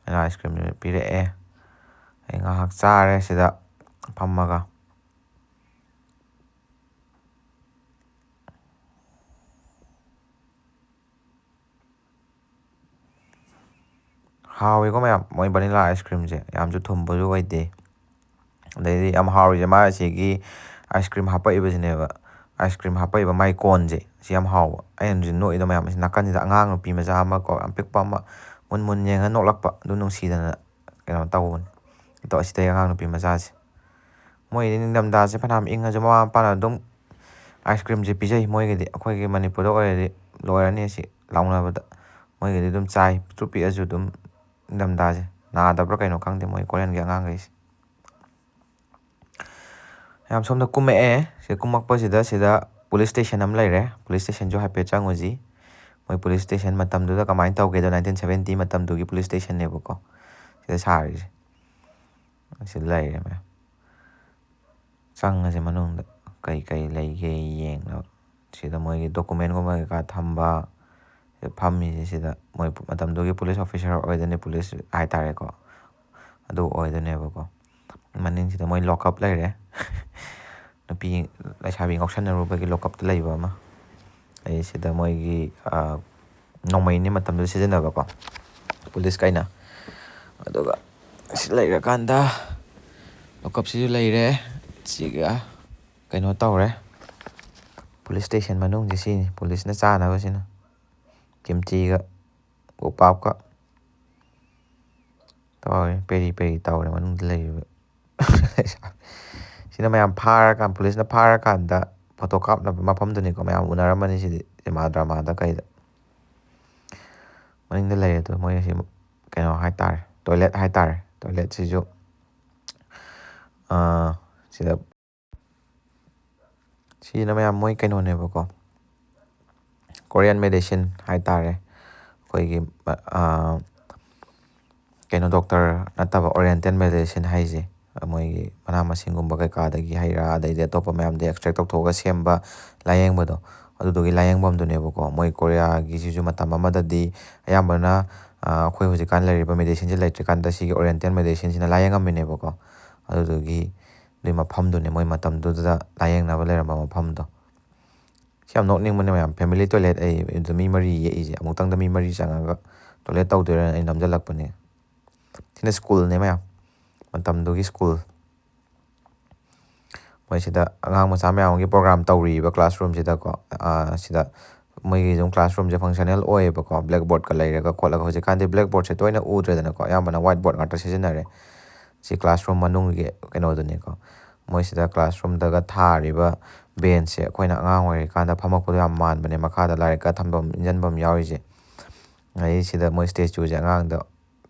ꯚꯅꯤꯂꯥ ꯑꯥꯏꯁ ꯀ꯭ꯔꯤꯝꯁꯦ ꯄꯤꯔꯛꯑꯦ ꯑꯩ ꯉꯥꯏꯍꯥꯛ ꯆꯥꯔꯦ ꯁꯤꯗ ꯐꯝꯃꯒ ꯍꯥꯎꯋꯦꯀꯣ ꯃꯌꯥꯝ ꯃꯣꯏ ꯚꯅꯤꯂꯥ ꯑꯥꯏꯁ ꯀ꯭ꯔꯤꯝꯁꯦ ꯌꯥꯝꯁꯨ ꯊꯨꯝꯕꯁꯨ ꯑꯣꯏꯗꯦ ꯑꯗꯩꯗꯤ ꯌꯥꯝ ꯍꯥꯎꯔꯤꯁꯦ ꯃꯥꯁꯤꯒꯤ ꯑꯥꯏꯁ ꯀ꯭ꯔꯤꯝ ꯍꯥꯄꯛꯏꯕꯁꯤꯅꯦꯕ ꯑꯥꯏꯁ ꯀ꯭ꯔꯤꯝ ꯍꯥꯄꯛꯏꯕ ꯃꯥꯏ ꯀꯣꯟꯁꯦ ꯁꯤ ꯌꯥꯝ ꯍꯥꯎꯕ ꯑꯩꯅ ꯍꯧꯖꯤꯛ ꯅꯣꯛꯏꯗꯣ ꯃꯌꯥꯝ ꯑꯁꯤ ꯅꯥꯀꯟꯁꯤꯗ ꯑꯉꯥꯡ ꯅꯨꯄꯤ ꯃꯆꯥ ꯑꯃ ꯀꯣ ꯌꯥꯝ ꯄꯤꯛꯄ ꯑꯃ ꯃꯨꯟ ꯌꯦꯡꯉ ꯅꯣꯛꯂꯛꯄ ꯑꯗꯨ ꯅꯨꯡꯁꯤꯗꯅ ꯀꯩꯅꯣ ꯇꯧꯕꯅꯤ ꯑꯗꯣ ꯑꯁꯤꯗꯩ ꯑꯉꯥꯡ ꯅꯨꯄꯤ ꯃꯆꯥꯁꯦ ꯃꯣꯏꯗꯤ ꯅꯤꯡꯊꯝꯊꯥꯁꯦ ꯐꯅꯌꯥꯝ ꯏꯪꯉꯁꯨ ꯃꯃꯥ ꯃꯄꯥꯅ ꯑꯗꯨꯝ ꯑꯥꯏꯁ ꯀ꯭ꯔꯤꯝꯁꯦ ꯄꯤꯖꯩ ꯃꯣꯏꯒꯤꯗꯤ ꯑꯩꯈꯣꯏꯒꯤ ꯃꯅꯤꯄꯨꯔꯗ ꯑꯣꯏꯔꯗꯤ ꯂꯣꯏꯔꯅꯤ ꯑꯁꯤ ꯂꯥꯎꯅꯕꯗ ꯃꯣꯏꯒꯤꯗꯤ ꯑꯗꯨꯝ ꯆꯥꯏ ꯄꯤꯛꯇ꯭ꯔꯨ ꯄꯤꯛꯑꯁꯨ ꯑꯗꯨꯝ ꯅꯤꯡꯊꯝꯊꯥꯁꯦ ꯅꯥꯗꯕ꯭ꯔꯥ ꯀꯩꯅꯣ ꯈꯪꯗꯦ ꯃꯣꯏ ꯀꯣꯔꯤꯌꯟꯒꯤ ꯑꯉꯥꯡꯈꯩꯁꯦ ꯌꯥꯝ ꯁꯣꯝꯗ ꯀꯨꯝꯃꯛꯑꯦ ꯁꯤ ꯀꯨꯝꯃꯛꯄꯁꯤꯗ ꯁꯤꯗ ꯄꯨꯂꯤꯁ ꯁ꯭ꯇꯦꯁꯟ ꯑꯃ ꯂꯩꯔꯦ ꯄꯨꯂꯤꯁ ꯁ꯭ꯇꯦꯁꯟꯁꯨ ꯍꯥꯏꯐꯦꯠ ꯆꯪꯉꯨꯁꯤ ꯃꯣꯏ ꯄꯨꯂꯤꯁ ꯁ꯭ꯇꯦꯁꯟ ꯃꯇꯝꯗꯨꯗ ꯀꯃꯥꯏꯅ ꯇꯧꯒꯦꯗꯣ 1970 ꯃꯇꯝꯗꯨꯒꯤ ꯄꯨꯂꯤꯁ ꯁ꯭ꯇꯦꯁꯟꯅꯦꯕꯀꯣ ꯁꯤꯗ ꯁꯥꯔꯤꯁꯦ ꯁꯤꯗ ꯂꯩꯔꯦ ꯃꯌꯥꯝ ꯆꯪꯉꯁꯦ ꯃꯅꯨꯡꯗ ꯀꯩ ꯂꯩꯒꯦ ꯌꯦꯡꯅꯕ ꯁꯤꯗ ꯃꯣꯏꯒꯤ ꯗꯣꯀꯨꯃꯦꯟꯒꯨꯝꯕ ꯀꯩꯀꯥ ꯊꯝꯕ ꯁꯤꯗ ꯐꯝꯃꯤꯁꯦ ꯁꯤꯗ ꯃꯣꯏ ꯃꯇꯝꯗꯨꯒꯤ ꯄꯨꯂꯤꯁ ꯑꯣꯐꯤꯁꯥꯔ ꯑꯣꯏꯗꯣꯏꯅꯤ ꯄꯨꯂꯤꯁ ꯍꯥꯏꯇꯥꯔꯦꯀꯣ ꯑꯗꯨ ꯑꯣꯏꯗꯣꯏꯅꯦꯕꯀꯣ ꯃꯅꯤꯡꯁꯤꯗ ꯃꯣꯏ ꯂꯣꯛꯑꯞ ꯂꯩꯔꯦ ꯅꯨꯄꯤ ꯂꯩꯁꯥꯕꯤ ꯉꯥꯎꯁꯟꯅꯔꯨꯕꯒꯤ ꯂꯣꯛꯑꯞꯇ ꯂꯩꯕ ꯑꯃ ꯑꯩ ꯁꯤꯗ ꯃꯣꯏꯒꯤ ꯅꯣꯡꯃꯩꯅꯤ ꯃꯇꯝꯗꯨꯗ ꯁꯤꯖꯤꯟꯅꯕꯀꯣ ꯄꯨꯂꯤꯁꯈꯩꯅ ꯑꯗꯨꯒ ꯁꯤ ꯂꯩꯔꯀꯥꯟꯗ ꯂꯣꯛꯑꯞꯁꯤꯁꯨ ꯂꯩꯔꯦ ꯁꯤꯒ ꯀꯩꯅꯣ ꯇꯧꯔꯦ ꯄꯨꯂꯤꯁ ꯁ꯭ꯇꯦꯁꯟ ꯃꯅꯨꯡꯁꯦ ꯁꯤꯅꯤ ꯄꯨꯂꯤꯁꯅ ꯆꯥꯅꯕꯁꯤꯅ ꯀꯤꯝꯆꯤꯒ ꯎꯄꯥꯞꯀ ꯇꯧꯔꯦ ꯄꯦꯔꯤ ꯇꯧꯔꯦ ꯃꯅꯨꯡꯗ ꯂꯩꯔꯤꯕ ꯁꯤꯅ ꯃꯌꯥꯝ ꯐꯥꯔꯀꯥꯟꯗ ꯄꯨꯂꯤꯁꯅ ꯐꯥꯔꯀꯥꯟꯗ ꯐꯣꯇꯣ ꯀꯥꯞꯅꯕ ꯃꯐꯝꯗꯨꯅꯤꯀꯣ ꯃꯌꯥꯝ ꯎꯅꯔꯝꯃꯅꯤ ꯁꯤꯗꯤ ꯁꯤꯅꯦꯃꯥ ꯗ꯭ꯔꯃꯥꯗ ꯀꯩꯗ ꯃꯅꯤꯡꯗ ꯂꯩꯔꯦ ꯑꯗꯣ ꯃꯣꯏ ꯑꯁꯤ ꯀꯩꯅꯣ ꯍꯥꯏꯇꯥꯔꯦ ꯇꯣꯏꯂꯦꯠ ꯍꯥꯏꯇꯥꯔꯦ ꯇꯣꯏꯂꯦꯠꯁꯤꯁꯨ ꯁꯤꯗ ꯁꯤꯅ ꯃꯌꯥꯝ ꯃꯣꯏ ꯀꯩꯅꯣꯅꯦꯕꯀꯣ ꯀꯣꯔꯤꯌꯟ ꯃꯦꯗꯤꯁꯤꯟ ꯍꯥꯏꯇꯥꯔꯦ ꯑꯩꯈꯣꯏꯒꯤ ꯀꯩꯅꯣ ꯗꯣꯛꯇꯔ ꯅꯠꯇꯕ ꯑꯣꯔꯤꯌꯦꯟꯇꯦꯜ ꯃꯦꯗꯤꯁꯤꯟ ꯍꯥꯏꯁꯦ ꯃꯣꯏꯒꯤ ꯃꯅꯥ ꯃꯁꯤꯡꯒꯨꯝꯕ ꯀꯩꯀꯥꯗꯒꯤ ꯍꯩ ꯔꯥ ꯑꯗꯩꯗꯤ ꯑꯇꯣꯞꯄ ꯃꯌꯥꯝꯗꯤ ꯑꯦꯛꯁꯇ꯭ꯔꯦꯛ ꯇꯧꯊꯣꯛꯑꯒ ꯁꯦꯝꯕ ꯂꯥꯏꯌꯦꯡꯕꯗꯣ ꯑꯗꯨꯗꯨꯒꯤ ꯂꯥꯏꯌꯦꯡꯐꯝꯗꯨꯅꯦꯕꯀꯣ ꯃꯣꯏ ꯀꯣꯔꯤꯌꯥꯒꯤꯁꯤꯁꯨ ꯃꯇꯝ ꯑꯃꯗꯗꯤ ꯑꯌꯥꯝꯕꯅ ꯑꯩꯈꯣꯏ ꯍꯧꯖꯤꯛꯀꯥꯟ ꯂꯩꯔꯤꯕ ꯃꯦꯗꯤꯁꯤꯟꯁꯦ ꯂꯩꯇ꯭ꯔꯤꯀꯥꯟꯗ ꯁꯤꯒꯤ ꯑꯣꯔꯤꯌꯦꯟꯇꯦꯜ ꯃꯦꯗꯤꯁꯤꯟꯁꯤꯅ ꯂꯥꯏꯌꯦꯡꯉꯝꯃꯤꯅꯦꯕꯀꯣ ꯑꯗꯨꯗꯨꯒꯤ ꯑꯗꯨꯏ ꯃꯐꯝꯗꯨꯅꯦ ꯃꯣꯏ ꯃꯇꯝꯗꯨꯗ ꯂꯥꯏꯌꯦꯡꯅꯕ ꯂꯩꯔꯝꯕ ꯃꯐꯝꯗꯣ ꯁꯤ ꯌꯥꯝ ꯅꯣꯛꯅꯤꯡꯕꯅꯦ ꯃꯌꯥꯝ ꯐꯦꯃꯤꯂꯤ ꯇꯣꯏꯂꯦꯠ ꯑꯗꯨꯗ ꯃꯤ 4 ꯌꯦꯛꯏꯁꯦ ꯑꯃꯨꯛꯇꯪꯗ ꯃꯤ 4 ꯆꯪꯉꯒ ꯇꯣꯏꯂꯦꯠ ꯇꯧꯗꯣꯏꯔꯥꯅ ꯑꯩ ꯅꯝꯁꯤꯜꯂꯛꯄꯅꯦ ꯁꯤꯅ ꯁ꯭ꯀꯨꯜꯅꯦ ꯃꯌꯥꯝ ꯃꯇꯝꯗꯨꯒꯤ ꯁ꯭ꯀꯨꯜ ꯃꯣꯏꯁꯤꯗ ꯑꯉꯥꯡ ꯃꯆꯥ ꯃꯌꯥꯝꯒꯤ ꯄ꯭ꯔꯣꯒ꯭ꯔꯥꯝ ꯇꯧꯔꯤꯕ ꯀ꯭ꯂꯥꯁꯔꯨꯝꯁꯤꯗꯀꯣ ꯁꯤꯗ ꯃꯣꯏꯒꯤ ꯑꯗꯨꯝ ꯀ꯭ꯂꯥꯁꯔꯨꯝꯁꯦ ꯐꯪꯁꯅꯦꯜ ꯑꯣꯏꯌꯦꯕꯀꯣ ꯕ꯭ꯂꯦꯛꯕꯣꯔꯗꯀ ꯂꯩꯔꯒ ꯈꯣꯠꯂꯒ ꯍꯧꯖꯤꯛꯀꯥꯟꯗꯤ ꯕ꯭ꯂꯦꯛꯕꯣꯔꯗꯁꯦ ꯇꯣꯏꯅ ꯎꯗ꯭ꯔꯦꯗꯅꯀꯣ ꯑꯌꯥꯝꯕꯅ ꯋꯥꯏꯠ ꯕꯣꯔꯗ ꯉꯥꯛꯇ ꯁꯤꯖꯤꯟꯅꯔꯦ ꯁꯤ ꯀ꯭ꯂꯥꯁꯔꯨꯝ ꯃꯅꯨꯡꯒꯤ ꯀꯩꯅꯣꯗꯨꯅꯤꯀꯣ ꯃꯣꯏꯁꯤꯗ ꯀ꯭ꯂꯥꯁꯔꯨꯝꯗꯒ ꯊꯥꯔꯤꯕ ꯕꯦꯟꯁꯁꯦ ꯑꯩꯈꯣꯏꯅ ꯑꯉꯥꯡ ꯑꯣꯏꯔꯤꯀꯥꯟꯗ ꯐꯝꯃꯛꯄꯗꯣ ꯌꯥꯝ ꯃꯥꯟꯕꯅꯦ ꯃꯈꯥꯗ ꯂꯥꯏꯔꯤꯛꯀ ꯊꯝꯐꯝ ꯏꯟꯖꯟꯐꯝ ꯌꯥꯎꯔꯤꯁꯦ ꯑꯗꯩ ꯁꯤꯗ ꯃꯣꯏ ꯁ꯭ꯇꯦꯆꯨꯁꯦ ꯑꯉꯥꯡꯗ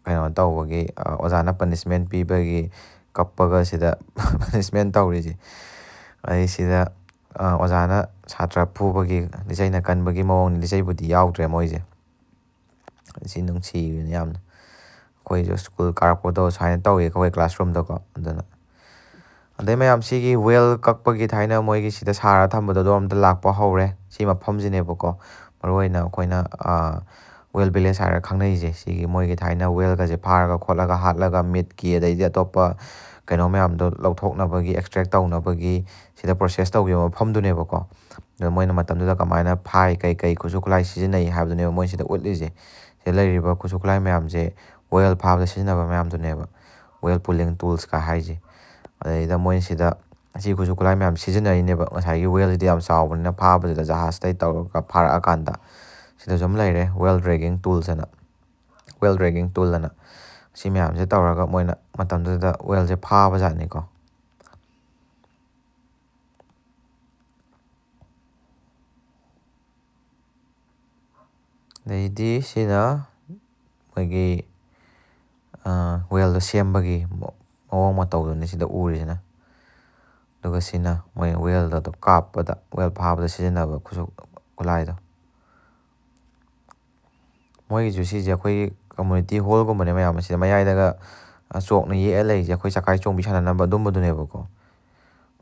ꯀꯩꯅꯣ ꯇꯧꯕꯒꯤ ꯑꯣꯖꯥꯅ ꯄꯅꯤꯁꯃꯦꯟ ꯄꯤꯕꯒꯤ ꯀꯞꯄꯒ ꯁꯤꯗ ꯄꯅꯤꯁꯃꯦꯟ ꯇꯧꯔꯤꯁꯦ ꯑꯗꯩ ꯁꯤꯗ ꯑꯣꯖꯥꯅ ꯁꯥꯇ꯭ꯔ ꯐꯨꯕꯒꯤ ꯂꯤꯆꯩꯅ ꯀꯟꯕꯒꯤ ꯃꯑꯣꯡ ꯂꯤꯆꯩꯕꯨꯗꯤ ꯌꯥꯎꯗ꯭ꯔꯦ ꯃꯣꯏꯁꯦ ꯁꯤ ꯅꯨꯡꯁꯤꯕꯅꯤ ꯌꯥꯝꯅ ꯑꯩꯈꯣꯏꯁꯨ ꯁ꯭ꯀꯨꯜ ꯀꯥꯔꯛꯄꯗꯣ ꯁꯨꯃꯥꯏꯅ ꯇꯧꯋꯤ ꯑꯩꯈꯣꯏ ꯀ꯭ꯂꯥꯁꯔꯨꯝꯗꯀꯣ ꯑꯗꯨꯅ ꯑꯗꯩ ꯃꯌꯥꯝ ꯁꯤꯒꯤ ꯋꯦꯜ ꯀꯛꯄꯒꯤ ꯊꯥꯏꯅ ꯃꯣꯏꯒꯤ ꯁꯤꯗ ꯁꯥꯔꯒ ꯊꯝꯕꯗꯣ ꯑꯗꯣꯝꯗ ꯂꯥꯛꯄ ꯍꯧꯔꯦ ꯁꯤ ꯃꯐꯝꯁꯤꯅꯦꯕꯀꯣ ꯃꯔꯨ ꯑꯣꯏꯅ ꯑꯩꯈꯣꯏꯅ ꯋꯦꯜ ꯚꯤꯂꯦꯖ ꯍꯥꯏꯔꯒ ꯈꯪꯅꯩꯁꯦ ꯁꯤꯒꯤ ꯃꯣꯏꯒꯤ ꯊꯥꯏꯅ ꯋꯦꯜꯒꯁꯦ ꯐꯥꯔꯒ ꯈꯣꯠꯂꯒ ꯍꯥꯠꯂꯒ ꯃꯤꯠꯀꯤ ꯑꯗꯩꯗꯤ ꯑꯇꯣꯞꯄ ꯀꯩꯅꯣ ꯃꯌꯥꯝꯗꯣ ꯂꯧꯊꯣꯛꯅꯕꯒꯤ ꯑꯦꯛꯁꯇ꯭ꯔꯦꯛ ꯇꯧꯅꯕꯒꯤ ꯁꯤꯗ ꯄ꯭ꯔꯣꯁꯦꯁ ꯇꯧꯈꯤꯕ ꯃꯐꯝꯗꯨꯅꯦꯕꯀꯣ ꯑꯗꯣ ꯃꯣꯏꯅ ꯃꯇꯝꯗꯨꯗ ꯀꯃꯥꯏꯅ ꯐꯥꯏ ꯀꯩ ꯈꯨꯠꯁꯨ ꯈꯨꯠꯂꯥꯏ ꯁꯤꯖꯤꯟꯅꯩ ꯍꯥꯏꯕꯗꯨꯅꯦꯕ ꯃꯣꯏ ꯁꯤꯗ ꯎꯠꯂꯤꯁꯦ ꯁꯤꯗ ꯂꯩꯔꯤꯕ ꯈꯨꯠꯁꯨ ꯈꯨꯠꯂꯥꯏ ꯃꯌꯥꯝꯁꯦ ꯋꯦꯜ ꯐꯥꯕꯗ ꯁꯤꯖꯤꯟꯅꯕ ꯃꯌꯥꯝꯗꯨꯅꯦꯕ ꯋꯦꯜ ꯄꯨꯂꯤꯡ ꯇꯨꯜꯁꯀ ꯍꯥꯏꯁꯦ ꯑꯗꯩꯗ ꯃꯣꯏꯅ ꯁꯤꯗ ꯑꯁꯤ ꯈꯨꯠꯁꯨ ꯈꯨꯠꯂꯥꯏ ꯃꯌꯥꯝ ꯁꯤꯖꯤꯟꯅꯔꯤꯅꯦꯕ ꯉꯁꯥꯏꯒꯤ ꯋꯦꯜꯁꯤꯗꯤ ꯌꯥꯝ ꯆꯥꯎꯕꯅꯤꯅ ꯐꯥꯕꯁꯤꯗ ꯖꯍꯥꯖꯇꯩ ꯇꯧꯔꯒ ꯐꯥꯔꯛꯑꯀꯥꯟꯗ ꯁꯤꯗꯁꯨ ꯑꯃ ꯂꯩꯔꯦ ꯋꯦꯜ ꯗ꯭ꯔꯦꯒꯤꯡ ꯇꯨꯜꯁ ꯑꯅ ꯋꯦꯜ ꯗ꯭ꯔꯦꯒꯤꯡ ꯇꯨꯜ ꯑꯅ ꯁꯤ ꯃꯌꯥꯝꯁꯦ ꯇꯧꯔꯒ ꯃꯣꯏꯅ ꯃꯇꯝꯗꯨꯗ ꯋꯦꯜꯁꯦ ꯐꯥꯕ ꯖꯥꯠꯅꯤꯀꯣ ꯑꯗꯩꯗꯤ ꯁꯤꯅ ꯃꯣꯏꯒꯤ ꯋꯦꯜꯗꯣ ꯁꯦꯝꯕꯒꯤ ꯃꯑꯣꯡ ꯃꯇꯧꯗꯨꯅꯤ ꯁꯤꯗ ꯎꯔꯤꯁꯤꯅ ꯑꯗꯨꯒ ꯁꯤꯅ ꯃꯣꯏ ꯋꯦꯜꯗꯣ ꯀꯥꯞꯄꯗ ꯋꯦꯜ ꯐꯥꯕꯗ ꯁꯤꯖꯤꯟꯅꯕ ꯈꯨꯠꯁꯨ ꯈꯨꯠꯂꯥꯏꯗꯣ ꯃꯣꯏꯒꯤꯁꯨ ꯁꯤꯁꯦ ꯑꯩꯈꯣꯏꯒꯤ ꯀꯝꯃꯨꯅꯤꯇꯤ ꯍꯣꯜꯒꯨꯝꯕꯅꯦ ꯃꯌꯥꯝ ꯑꯁꯤꯗ ꯃꯌꯥꯏꯗꯒ ꯆꯣꯛꯅ ꯌꯦꯛꯑ ꯂꯩꯔꯤꯁꯦ ꯑꯩꯈꯣꯏ ꯆꯀꯥꯏ ꯆꯣꯡꯕꯤ ꯁꯥꯟꯅꯅꯕ ꯑꯗꯨꯝꯕꯗꯨꯅꯦꯕꯀꯣ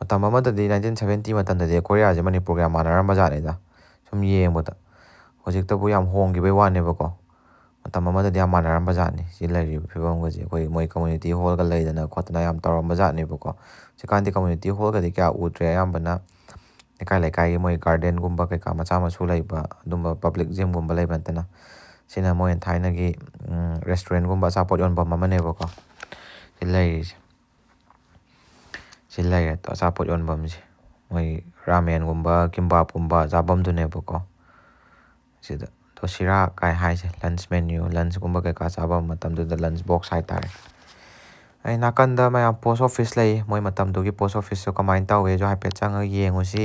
ꯃꯇꯝ ꯑꯃꯗꯗꯤ 1970 ꯃꯇꯝꯗꯗꯤ ꯀꯣꯔꯤꯌꯥꯁꯦ ꯃꯅꯤꯄꯨꯔꯒ ꯌꯥꯝ ꯃꯥꯟꯅꯔꯝꯕ ꯖꯥꯠꯅꯤꯗ ꯁꯨꯝ ꯌꯦꯡꯕꯗ ꯍꯧꯖꯤꯛꯇꯕꯨ ꯌꯥꯝ ꯍꯣꯡꯈꯤꯕꯩ ꯋꯥꯅꯦꯕꯀꯣ ꯃꯇꯝ ꯑꯃꯗꯗꯤ ꯌꯥꯝ ꯃꯥꯟꯅꯔꯝꯕ ꯖꯥꯠꯅꯤ ꯁꯤ ꯂꯩꯔꯤꯕ ꯐꯤꯕꯝꯒꯁꯦ ꯑꯩꯈꯣꯏ ꯃꯣꯏ ꯀꯝꯃꯨꯅꯤꯇꯤ ꯍꯣꯜꯒ ꯂꯩꯗꯅ ꯈꯣꯠꯇꯅ ꯌꯥꯝ ꯇꯧꯔꯝꯕ ꯖꯥꯠꯅꯦꯕꯀꯣ ꯍꯧꯖꯤꯛꯀꯥꯟꯗꯤ ꯀꯝꯃꯨꯅꯤꯇꯤ ꯍꯣꯜꯒꯗꯤ ꯀꯌꯥ ꯎꯗ꯭ꯔꯦ ꯑꯌꯥꯝꯕꯅ ꯂꯩꯀꯥꯏ ꯂꯩꯀꯥꯏꯒꯤ ꯃꯣꯏ ꯒꯥꯔꯗꯦꯟꯒꯨꯝꯕ ꯀꯩꯀꯥ ꯃꯆꯥ ꯃꯁꯨ ꯂꯩꯕ ꯑꯗꯨꯝꯕ ꯄꯕ꯭ꯂꯤꯛ ꯖꯤꯝꯒꯨꯝꯕ ꯂꯩꯕ ꯅꯠꯇꯅ ꯁꯤꯅ ꯃꯣꯏꯅ ꯊꯥꯏꯅꯒꯤ ꯔꯦꯁꯇꯨꯔꯦꯟꯒꯨꯝꯕ ꯑꯆꯥꯄꯣꯠ ꯌꯣꯟꯐꯝ ꯑꯃꯅꯦꯕꯀꯣ ꯁꯤ ꯂꯩꯔꯤꯁꯦ ꯁꯤ ꯂꯩꯔꯦ ꯑꯆꯥꯄꯣꯠ ꯌꯣꯟꯐꯝꯁꯦ ꯃꯣꯏ ꯔꯥꯃꯦꯟꯒꯨꯝꯕ ꯀꯤꯝꯕꯥꯞꯀꯨꯝꯕ ꯆꯥꯐꯝꯗꯨꯅꯦꯕꯀꯣ ꯁꯤꯗ ꯗꯣꯁꯤꯔꯥ ꯀꯥꯏ ꯍꯥꯏꯁꯦ ꯂꯟꯁ ꯃꯦꯅ꯭ꯌꯨ ꯂꯟꯁꯀꯨꯝꯕ ꯀꯩꯀꯥ ꯆꯥꯐꯝ ꯃꯇꯝꯗꯨꯗ ꯂꯟꯁ ꯕꯣꯛꯁ ꯍꯥꯏꯇꯥꯔꯦ ꯑꯩ ꯅꯥꯀꯟꯗ ꯃꯌꯥꯝ ꯄꯣꯁ ꯑꯣꯐꯤꯁ ꯂꯩ ꯃꯣꯏ ꯃꯇꯝꯗꯨꯒꯤ ꯄꯣꯁ ꯑꯣꯐꯤꯁꯇꯨ ꯀꯃꯥꯏꯅ ꯇꯧꯋꯦꯁꯨ ꯍꯥꯏꯐꯦꯠ ꯆꯪꯉꯒ ꯌꯦꯡꯉꯨꯁꯤ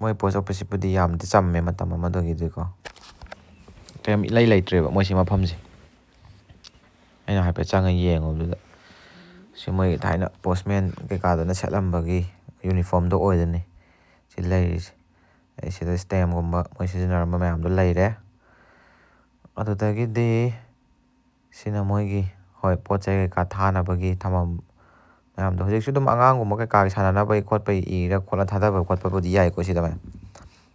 ꯃꯣꯏ ꯄꯣꯁ ꯑꯣꯐꯤꯁꯁꯤꯕꯨꯗꯤ ꯌꯥꯝꯗꯤ ꯆꯝꯃꯦ ꯃꯇꯝ ꯑꯃꯗꯨꯒꯤꯗꯤꯀꯣ ꯀꯩꯝ ꯏꯂꯩ ꯂꯩꯇ꯭ꯔꯦꯕ ꯃꯣꯏꯁꯤ ꯃꯐꯝꯁꯦ ꯑꯩꯅ ꯍꯥꯏꯐꯦꯠ ꯆꯪꯉꯒ ꯌꯦꯡꯉꯨꯕꯗꯨꯗ ꯁꯤ ꯃꯣꯏ ꯊꯥꯏꯅ ꯄꯣꯁꯃꯦꯟ ꯀꯩꯀꯥꯗꯨꯅ ꯁꯦꯠꯂꯝꯕꯒꯤ ꯌꯨꯅꯤꯐꯣꯔꯝꯗꯣ ꯑꯣꯏꯗꯣꯏꯅꯤ ꯁꯤ ꯂꯩꯔꯤꯁꯦ ꯑꯩ ꯁꯤꯗ ꯁ꯭ꯇꯦꯝꯒꯨꯝꯕ ꯃꯣꯏ ꯁꯤꯖꯤꯟꯅꯔꯝꯕ ꯃꯌꯥꯝꯗꯣ ꯂꯩꯔꯦ ꯑꯗꯨꯗꯒꯤꯗꯤ ꯁꯤꯅ ꯃꯣꯏꯒꯤ ꯍꯣꯏ ꯄꯣꯠ ꯆꯩ ꯀꯩꯀꯥ ꯊꯥꯅꯕꯒꯤ ꯊꯝꯐꯝ ꯃꯌꯥꯝꯗꯣ ꯍꯧꯖꯤꯛꯁꯨ ꯑꯗꯨꯝ ꯑꯉꯥꯡꯒꯨꯝꯕ ꯀꯩꯀꯥꯒꯤ ꯁꯥꯟꯅꯅꯕꯒꯤ ꯈꯣꯠꯄꯒꯤ ꯏꯔ ꯈꯣꯠꯂ ꯊꯥꯗꯕ ꯈꯣꯠꯄꯕꯨꯗꯤ ꯌꯥꯏꯀꯣ ꯁꯤꯗ ꯃꯌꯥꯝ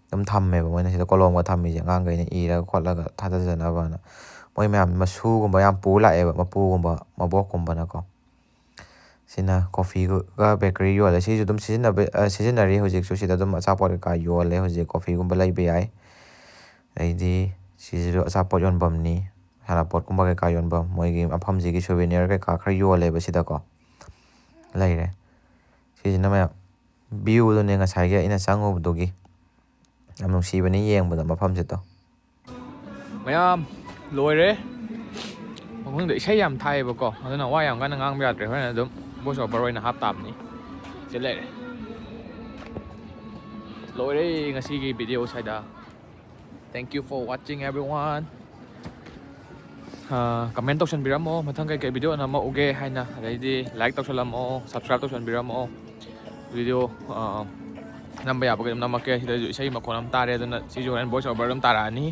ꯑꯗꯨꯝ ꯊꯝꯃꯦꯕ ꯃꯣꯏꯅ ꯁꯤꯗ ꯀꯣꯂꯣꯝꯒ ꯊꯝꯃꯤꯁꯦ ꯑꯉꯥꯡꯈꯩꯅ ꯏꯔꯒ ꯈꯣꯠꯂꯒ ꯊꯥꯗꯖꯅꯕꯅ ꯃꯣꯏ ꯃꯌꯥꯝ ꯃꯁꯨꯒꯨꯝꯕ ꯌꯥꯝ ꯄꯨ ꯂꯥꯛꯑꯦꯕ ꯃꯄꯨꯒꯨꯝꯕ ꯃꯕꯣꯛꯀꯨꯝꯕꯅꯀꯣ ꯁꯤꯅ ꯀꯣꯐꯤꯒ ꯕꯦꯀꯔꯤ ꯌꯣꯜꯂꯦ ꯁꯤꯁꯨ ꯑꯗꯨꯝ ꯁꯤꯖꯤꯟꯅꯔꯤ ꯍꯧꯖꯤꯛꯁꯨ ꯁꯤꯗ ꯑꯗꯨꯝ ꯑꯆꯥꯄꯣꯠ ꯀꯩꯀꯥ ꯌꯣꯜꯂꯦ ꯍꯧꯖꯤꯛ ꯀꯣꯐꯤꯒꯨꯝꯕ ꯂꯩꯕ ꯌꯥꯏ ꯑꯗꯩꯗꯤ ꯁꯤꯁꯤꯁꯨ ꯑꯆꯥꯄꯣꯠ ꯌꯣꯟꯐꯝꯅꯤ ꯁꯥꯟꯅꯄꯣꯠꯀꯨꯝꯕ ꯀꯩꯀꯥ ꯌꯣꯟꯐꯝ ꯃꯣꯏꯒꯤ ꯃꯐꯝꯁꯤꯒꯤ ꯁꯣꯚꯦꯅꯤꯌꯔ ꯀꯩꯀꯥ ꯈꯔ ꯌꯣꯜꯂꯦꯕ ꯁꯤꯗꯀꯣ ꯂꯩꯔꯦ ꯁꯤꯁꯤꯅ ꯃꯌꯥꯝ ꯚ꯭ꯌꯨꯗꯨꯅꯦ ꯉꯁꯥꯏꯒꯤ ꯑꯩꯅ ꯆꯪꯉꯨꯕꯗꯨꯒꯤ ꯌꯥꯝ ꯅꯨꯡꯁꯤꯕꯅꯤ ꯌꯦꯡꯕꯗ ꯃꯐꯝꯁꯤꯗꯣ ꯃꯌꯥꯝ ꯂꯣꯏꯔꯦ ꯃꯐꯝꯗ ꯏꯁꯩ ꯌꯥꯝ ꯊꯥꯏꯌꯦꯕꯀꯣ ꯑꯗꯨꯅ ꯋꯥ ꯌꯥꯝ ꯀꯟꯅ ꯉꯥꯡꯕ ꯌꯥꯗ꯭ꯔꯦ ꯍꯣꯔꯦꯟ ꯑꯗꯨꯝ ꯚꯣꯏꯁ ꯑꯣꯚꯔ ꯑꯣꯏꯅ ꯍꯥꯞꯇꯥꯕꯅꯤ ꯁꯤ ꯂꯩꯔꯦ ꯂꯣꯏꯔꯦ ꯉꯁꯤꯒꯤ ꯚꯤꯗꯤꯑꯣ ꯁ꯭ꯋꯥꯏꯗ ꯊꯦꯡꯛ ꯌꯨ ꯐꯣꯔ ꯋꯥꯆꯤꯡ ꯑꯦꯚ꯭ꯔꯤꯋꯥꯟ ꯀꯃꯦꯟ ꯇꯧꯁꯟꯕꯤꯔꯝꯃꯣ ꯃꯊꯪ ꯀꯩꯀꯩ ꯚꯤꯗꯤꯑꯣ ꯅꯝꯃꯛꯎꯒꯦ ꯍꯥꯏꯅ ꯑꯗꯩꯗꯤ ꯂꯥꯏꯛ ꯇꯧꯁꯜꯂꯝꯃꯣ ꯁꯕꯁꯀ꯭ꯔꯥꯏꯕ ꯇꯧꯁꯟꯕꯤꯔꯝꯃꯣ ꯚꯤꯗꯤꯑꯣ ꯅꯝꯕ ꯌꯥꯕꯈꯩ ꯑꯗꯨꯝ ꯅꯝꯃꯛꯀꯦ ꯁꯤꯗꯁꯨ ꯏꯁꯩ ꯃꯈꯣꯟ ꯑꯃ ꯇꯥꯔꯦ ꯑꯗꯨꯅ ꯁꯤꯁꯨ ꯍꯣꯔꯦꯟ ꯚꯣꯏꯁ ꯑꯣꯚꯔ ꯑꯗꯨꯝ ꯇꯥꯔꯛꯑꯅꯤ